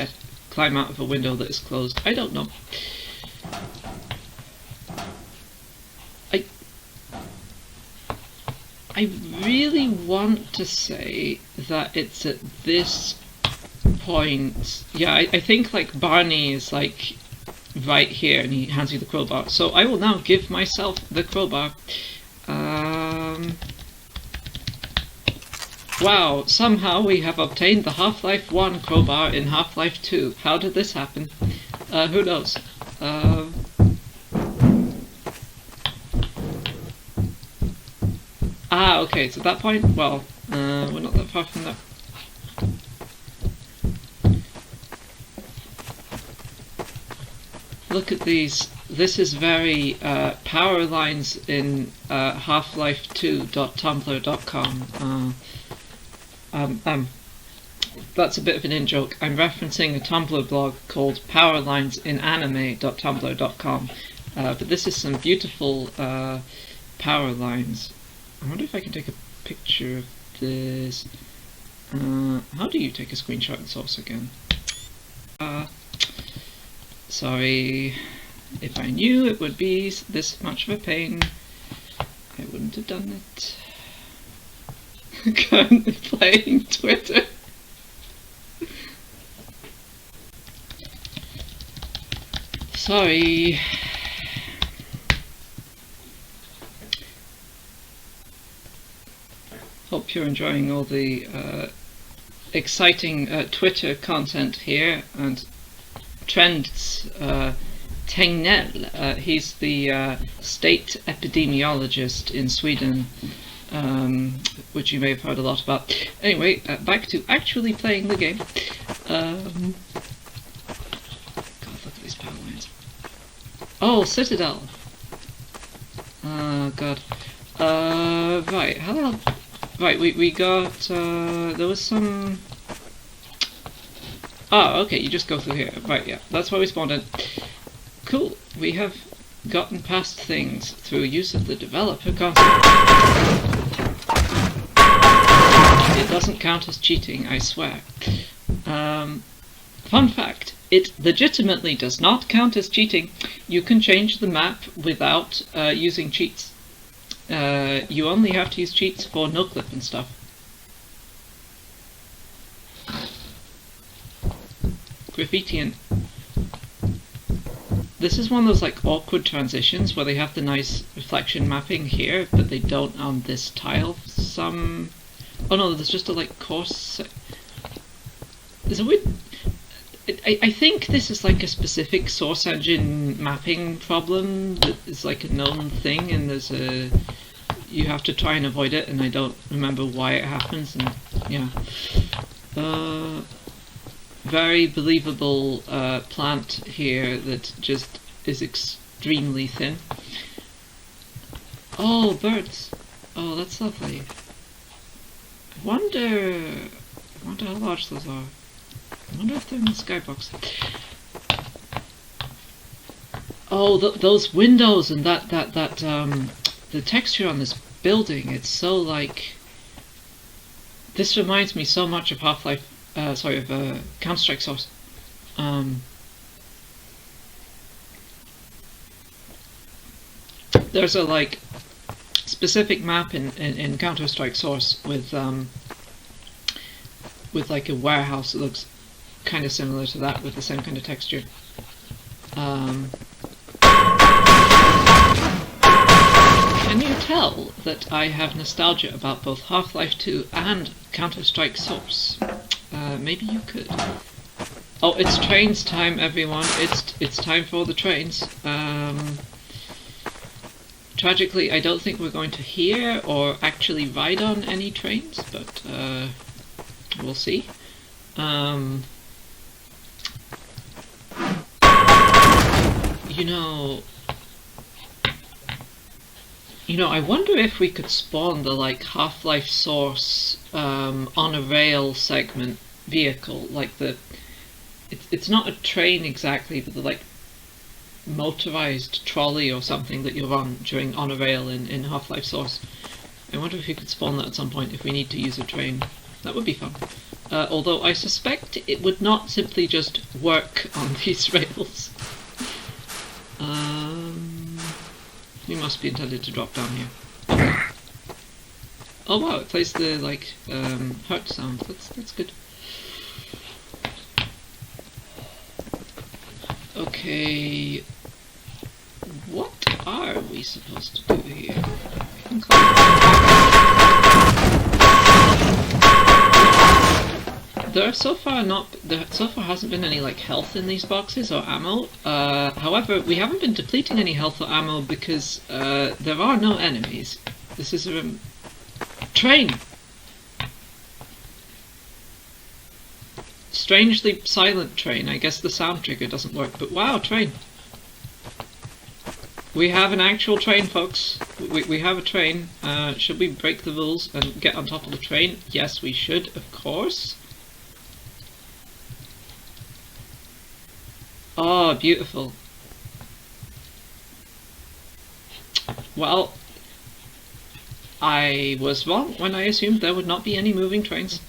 climb out of a window that is closed? I don't know. I really want to say that it's at this point. Yeah, I think like Barney is like right here and he hands you the crowbar. So I will now give myself the crowbar. Wow, somehow we have obtained the Half-Life 1 crowbar in Half-Life 2. How did this happen? Who knows? Ah, okay, so at that point, well, we're not that far from that. Look at these this is very power lines in half-life2.tumblr.com. That's a bit of an in-joke. I'm referencing a Tumblr blog called powerlinesinanime.tumblr.com. But this is some beautiful power lines. I wonder if I can take a picture of this. How do you take a screenshot in Source again? Sorry. If I knew it would be this much of a pain, I wouldn't have done it. Currently playing Twitter. Sorry. Hope you're enjoying all the exciting Twitter content here. And Trends Tegnell, he's the state epidemiologist in Sweden, which you may have heard a lot about. Anyway, back to actually playing the game. God, look at these power lines. Oh, Citadel. Oh, God. Right, how... Right, we got... there was some... Oh, okay, you just go through here. Right, yeah, that's where we spawned in. Cool, we have gotten past things through use of the developer concept. It doesn't count as cheating, I swear. Fun fact, it legitimately does not count as cheating. You can change the map without using cheats. You only have to use cheats for no-clip and stuff. Graffitian. This is one of those like awkward transitions where they have the nice reflection mapping here, but they don't on this tile. Some... Oh no, there's just a like course... There's a weird... I think this is like a specific source engine mapping problem that is like a known thing, and there's a... You have to try and avoid it, and I don't remember why it happens, and yeah. Very believable plant here that just is extremely thin. Oh, birds! Oh, that's lovely. I wonder how large those are. I wonder if they're in the skybox. Oh, those windows and that the texture on this building, it's so like... This reminds me so much of Half-Life, of Counter-Strike Source. There's a like specific map in Counter-Strike Source with like a warehouse that looks kind of similar to that with the same kind of texture. Can you tell that I have nostalgia about both Half-Life 2 and Counter-Strike Source? Maybe you could. Oh, it's trains time, everyone. It's time for the trains. Tragically, I don't think we're going to hear or actually ride on any trains, but we'll see. You know, I wonder if we could spawn the like Half-Life Source on a rail segment vehicle, like the it's not a train exactly, but the like motorized trolley or something that you run during on a rail in Half-Life Source. I wonder if you could spawn that at some point if we need to use a train. That would be fun. Although I suspect it would not simply just work on these rails. You must be intended to drop down here. Oh wow, it plays the like hurt sound. That's good. Okay, what are we supposed to do here? There so far hasn't been any like health in these boxes or ammo. However, we haven't been depleting any health or ammo because there are no enemies. This is a train. Strangely silent train. I guess the sound trigger doesn't work, but wow, train. We have an actual train, folks. We have a train. Should we break the rules and get on top of the train? Yes, we should, of course. Oh, beautiful. Well, I was wrong when I assumed there would not be any moving trains.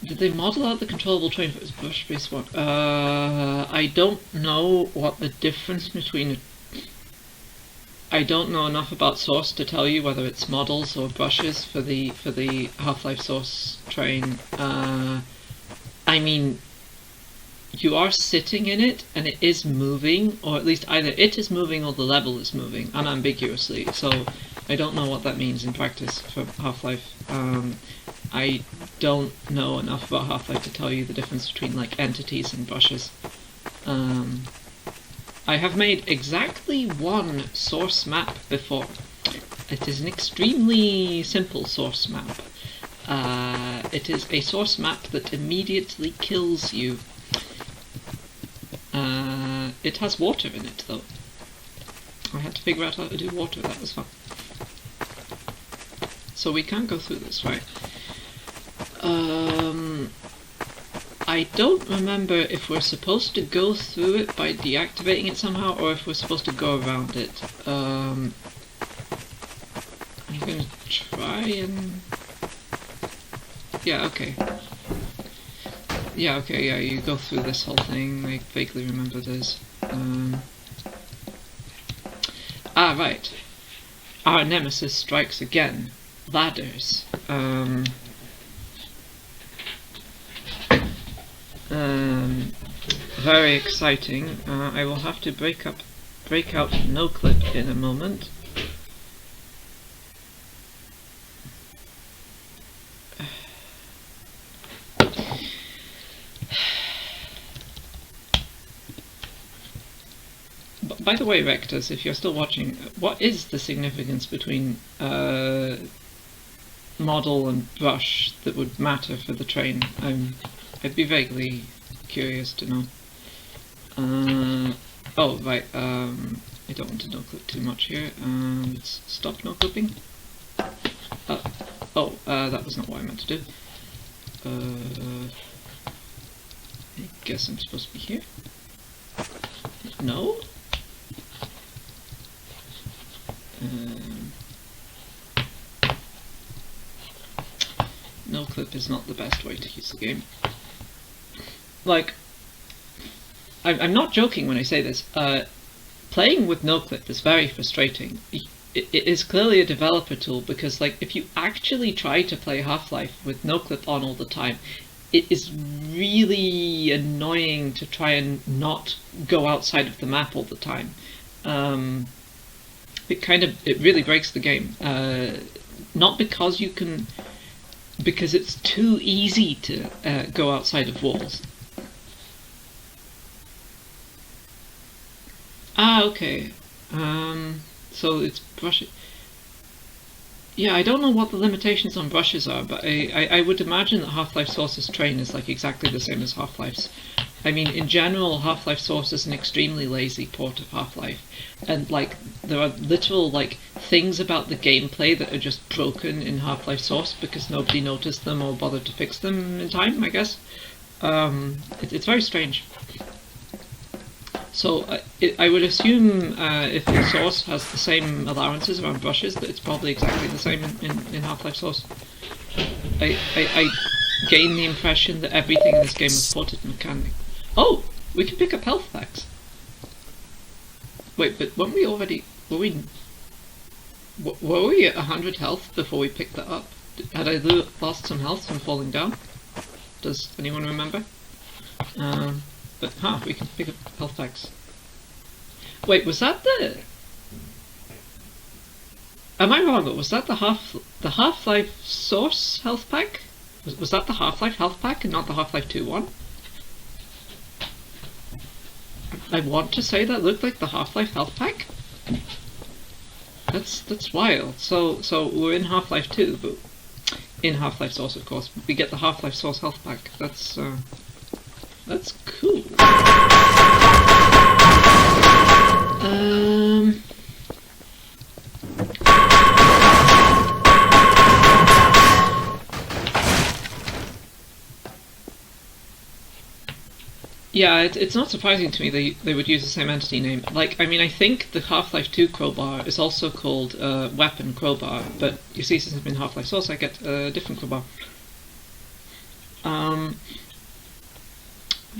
Did they model out the controllable train for its brush-based one? I don't know what the difference between... I don't know enough about Source to tell you whether it's models or brushes for the Half-Life Source train. I mean, you are sitting in it and it is moving, or at least either it is moving or the level is moving, unambiguously. So I don't know what that means in practice for Half-Life. I don't know enough about Half-Life to tell you the difference between like entities and brushes. I have made exactly one source map before. It is an extremely simple source map. It is a source map that immediately kills you. It has water in it though. I had to figure out how to do water, that was fun. So we can't go through this, right? I don't remember if we're supposed to go through it by deactivating it somehow, or if we're supposed to go around it. I'm gonna try and... Yeah, okay. Yeah, okay, yeah, you go through this whole thing. I vaguely remember this. Right. Our nemesis strikes again. Ladders. Very exciting. I will have to break out no clip in a moment. By the way, Rectors, if you're still watching, what is the significance between model and brush that would matter for the train? I'd be vaguely curious to know. Oh, right, I don't want to no-clip too much here. Let's stop no-clipping. That was not what I meant to do. I guess I'm supposed to be here. No? No clip is not the best way to use the game. Like, I'm not joking when I say this. Playing with no clip is very frustrating. It is clearly a developer tool because, like, if you actually try to play Half-Life with no clip on all the time, it is really annoying to try and not go outside of the map all the time. It really breaks the game. Not because you can, because it's too easy to go outside of walls. Okay. So it's brushes. Yeah, I don't know what the limitations on brushes are, but I would imagine that Half-Life Source's train is like exactly the same as Half-Life's. I mean, in general, Half-Life Source is an extremely lazy port of Half-Life, and like there are literal like things about the gameplay that are just broken in Half-Life Source because nobody noticed them or bothered to fix them in time, I guess. It's very strange. So I would assume if the Source has the same allowances around brushes, that it's probably exactly the same in Half-Life Source. I gain the impression that everything in this game was ported mechanically. Oh! We can pick up health packs! Wait, but weren't we already... Were we at 100 health before we picked that up? Had I lost some health from falling down? Does anyone remember? But, we can pick up health packs. Wait, was that the... Am I wrong? Was that the Half-Life Source health pack? Was that the Half-Life health pack and not the Half-Life 2 one? I want to say that looked like the Half-Life health pack. That's wild. So we're in Half-Life 2, but in Half-Life Source, of course. We get the Half-Life Source health back. That's cool. Yeah, it's not surprising to me they would use the same entity name. Like, I mean, I think the Half-Life 2 crowbar is also called Weapon Crowbar, but you see, since it's been Half-Life Source, I get a different crowbar.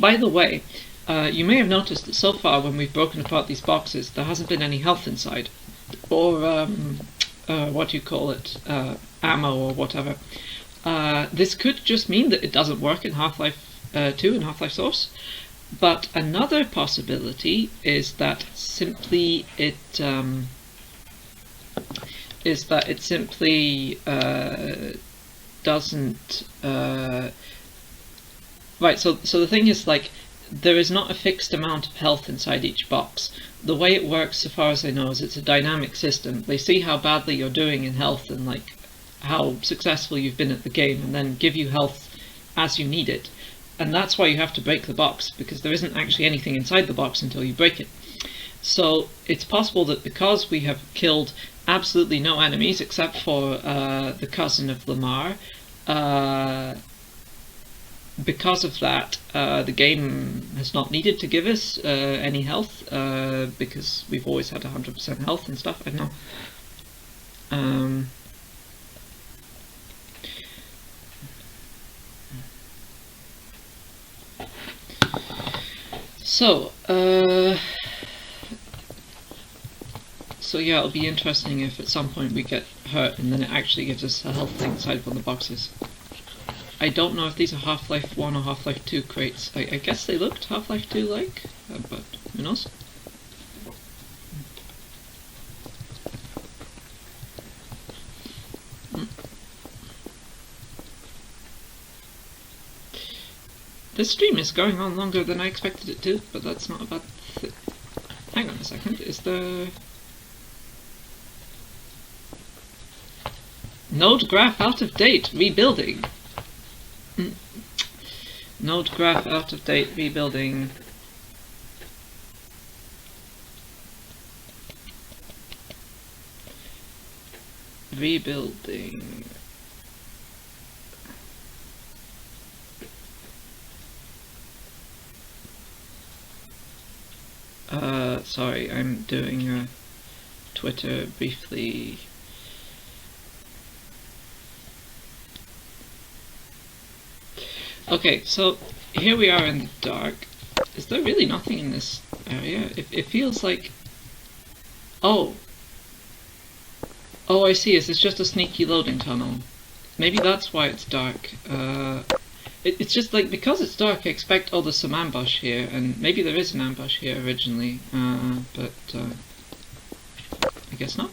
By the way, you may have noticed that so far when we've broken apart these boxes, there hasn't been any health inside, or what do you call it, ammo or whatever. This could just mean that it doesn't work in Half-Life 2 and Half-Life Source, but another possibility is that simply it doesn't. Right, so the thing is, like, there is not a fixed amount of health inside each box. The way it works, so far as I know, is it's a dynamic system. They see how badly you're doing in health and like how successful you've been at the game, and then give you health as you need it. And that's why you have to break the box, because there isn't actually anything inside the box until you break it. So it's possible that because we have killed absolutely no enemies except for the cousin of Lamar, because of that, the game has not needed to give us any health, because we've always had 100% health and stuff. I don't know. So yeah, it'll be interesting if at some point we get hurt and then it actually gives us a health thing inside one of the boxes. I don't know if these are Half-Life 1 or Half-Life 2 crates. I guess they looked Half-Life 2 like, but who knows? This stream is going on longer than I expected it to, but that's not a bad thing. Hang on a second, is there... Node graph out of date, rebuilding. Node graph out of date, rebuilding. Rebuilding. Sorry, I'm doing Twitter briefly. Okay, so here we are in the dark. Is there really nothing in this area? It feels like... Oh! Oh, I see. Is this just a sneaky loading tunnel? Maybe that's why it's dark. It's just like, because it's dark, I expect, oh, there's some ambush here, and maybe there is an ambush here originally, but I guess not.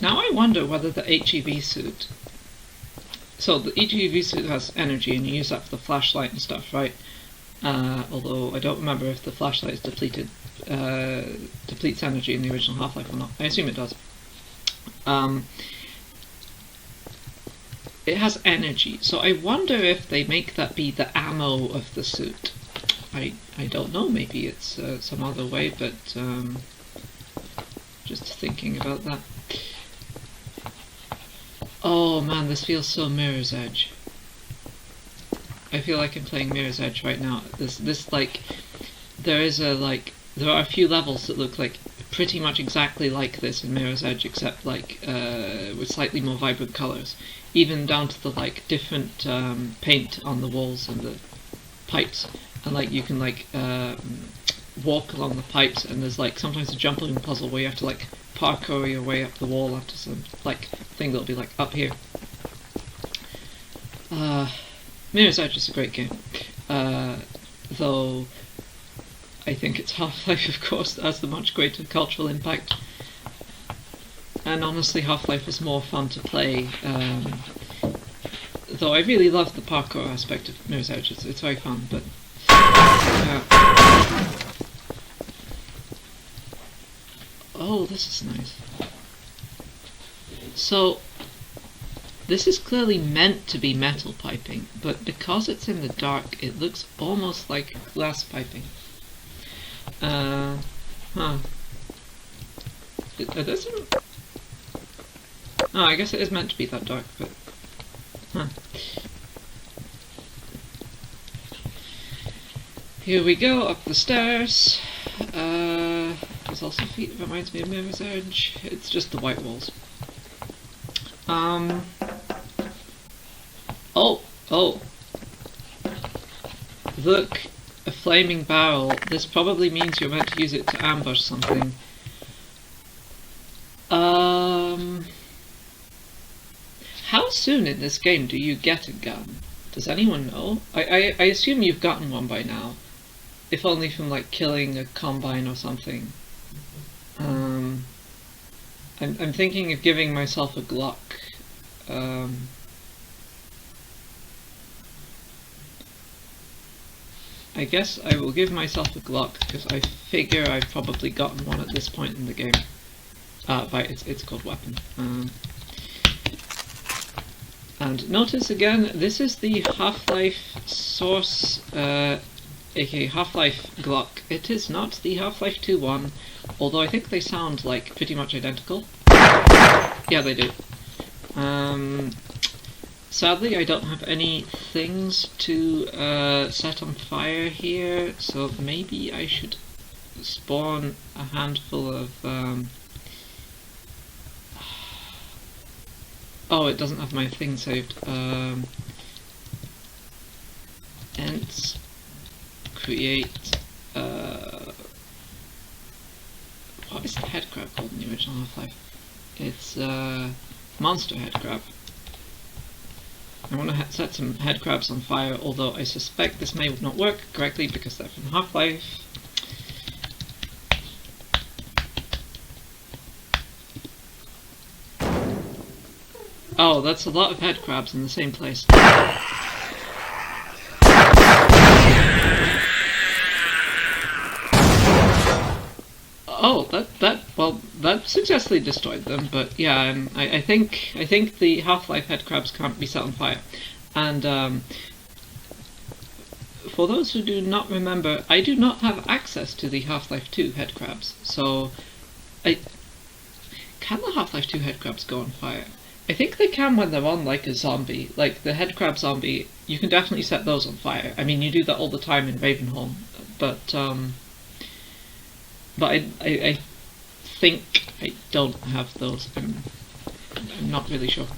Now I wonder whether the HEV suit... So the HEV suit has energy, and you use that for the flashlight and stuff, right? Although I don't remember if the flashlight is depletes energy in the original Half-Life or not. I assume it does. It has energy, so I wonder if they make that be the ammo of the suit. I don't know, maybe it's some other way, but just thinking about that. Oh man, this feels so Mirror's Edge. I feel like I'm playing Mirror's Edge right now. This like, there are a few levels that look like pretty much exactly like this in Mirror's Edge, except like with slightly more vibrant colors, even down to the like different paint on the walls and the pipes, and like you can like walk along the pipes, and there's like sometimes a jumping puzzle where you have to like parkour your way up the wall after some like thing that'll be like up here. Mirror's Edge is a great game, though I think it's Half-Life, of course, that has the much greater cultural impact. And honestly, Half-Life is more fun to play, though I really love the parkour aspect of Mirror's Edge. It's very fun, but... this is nice. So, this is clearly meant to be metal piping, but because it's in the dark, it looks almost like glass piping. Huh. It doesn't... Oh, I guess it is meant to be that dark, but... Huh. Here we go, up the stairs. There's also feet, that reminds me of Mirror's Edge. It's just the white walls. Oh! Look, a flaming barrel. This probably means you're meant to use it to ambush something. How soon in this game do you get a gun? Does anyone know? I assume you've gotten one by now. If only from like killing a combine or something. I'm thinking of giving myself a Glock. I guess I will give myself a Glock because I figure I've probably gotten one at this point in the game. It's called weapon. And notice again, this is the Half-Life source, aka Half-Life Glock. It is not the Half-Life 2 one, although I think they sound like pretty much identical. Yeah, they do. Sadly, I don't have any things to set on fire here, so maybe I should spawn a handful of... Oh, it doesn't have my thing saved. Ents create... what is the head crab called in the original Half-Life? It's monster head crab. I want to set some head crabs on fire, although I suspect this may not work correctly because they're from Half-Life. Oh, that's a lot of head crabs in the same place. Oh, that successfully destroyed them, but yeah, I think the Half-Life head crabs can't be set on fire. And for those who do not remember, I do not have access to the Half-Life 2 head crabs, so can the Half-Life 2 head crabs go on fire? I think they can when they're on like a zombie, like the head crab zombie. You can definitely set those on fire. I mean, you do that all the time in Ravenholm, but I think I don't have those. I'm not really sure.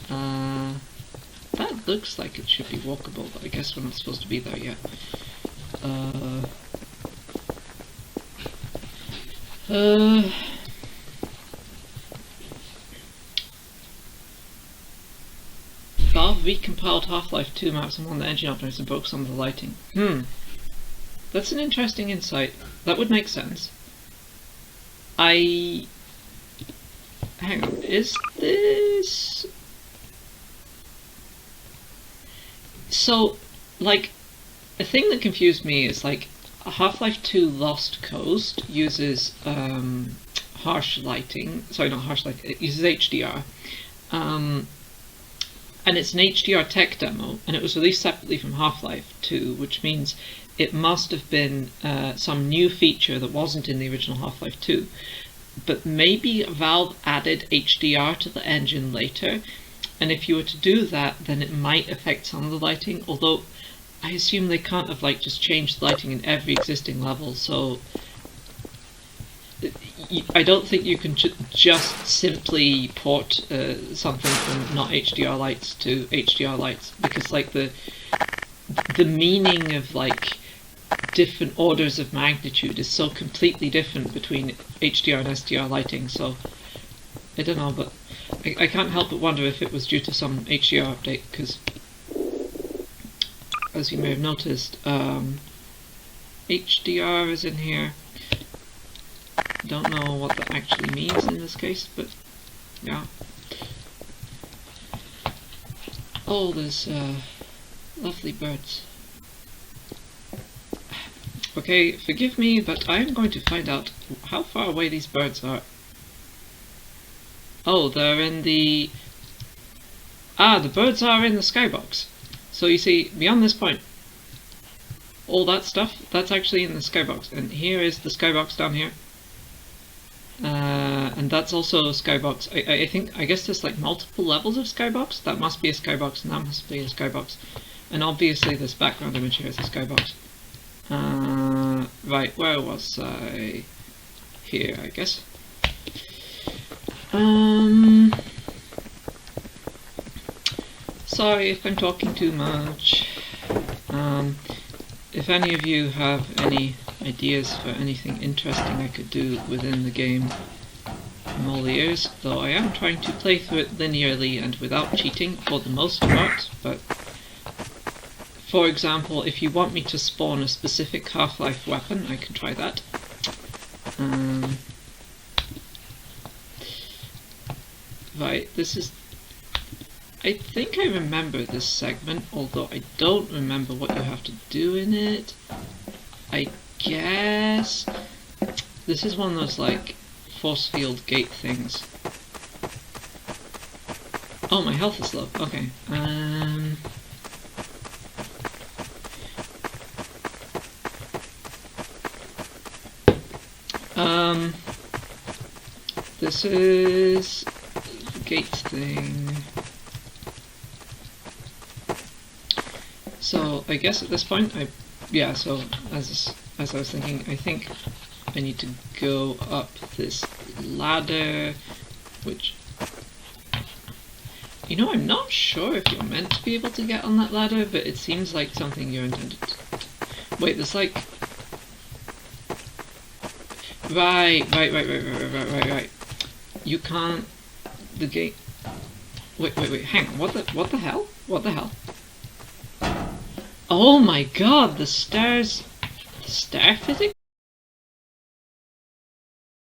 That looks like it should be walkable, but I guess we're not supposed to be there yet. Valve recompiled Half-Life 2 maps and won the engine optimizers and broke some of the lighting. That's an interesting insight. That would make sense. Hang on, is this... So, like, a thing that confused me is, like, Half-Life 2 Lost Coast uses, harsh lighting. Sorry, not harsh lighting, it uses HDR. And it's an HDR tech demo, and it was released separately from Half-Life 2, which means it must have been some new feature that wasn't in the original Half-Life 2. But maybe Valve added HDR to the engine later, and if you were to do that, then it might affect some of the lighting, although I assume they can't have like just changed the lighting in every existing level, so I don't think you can just simply port something from not HDR lights to HDR lights, because like the meaning of like different orders of magnitude is so completely different between HDR and SDR lighting, so I don't know, but I can't help but wonder if it was due to some HDR update, because as you may have noticed, HDR is in here. Don't know what that actually means in this case, but yeah. Oh, there's lovely birds. Okay, forgive me, but I'm going to find out how far away these birds are. Oh, they're in the... Ah, the birds are in the skybox. So you see, beyond this point, all that stuff, that's actually in the skybox. And here is the skybox down here. And that's also a skybox. I guess there's like multiple levels of skybox. That must be a skybox, and that must be a skybox. And obviously this background image here is a skybox. Right, where was I? Here, I guess. Sorry if I'm talking too much. If any of you have any ideas for anything interesting I could do within the game, I'm all ears, though I am trying to play through it linearly and without cheating for the most part, but for example, if you want me to spawn a specific Half-Life weapon, I can try that. Right, this is... I think I remember this segment, although I don't remember what you have to do in it. I guess... This is one of those, like, force field gate things. Oh, my health is low. Okay. This is the gate thing. So I guess at this point, so as I was thinking, I think I need to go up this ladder, which, you know, I'm not sure if you're meant to be able to get on that ladder, but it seems like something you're intended to. Wait, there's like... Right. You can't... The gate... Wait, hang on, what the hell? What the hell? Oh my god, the stairs... The stair physics?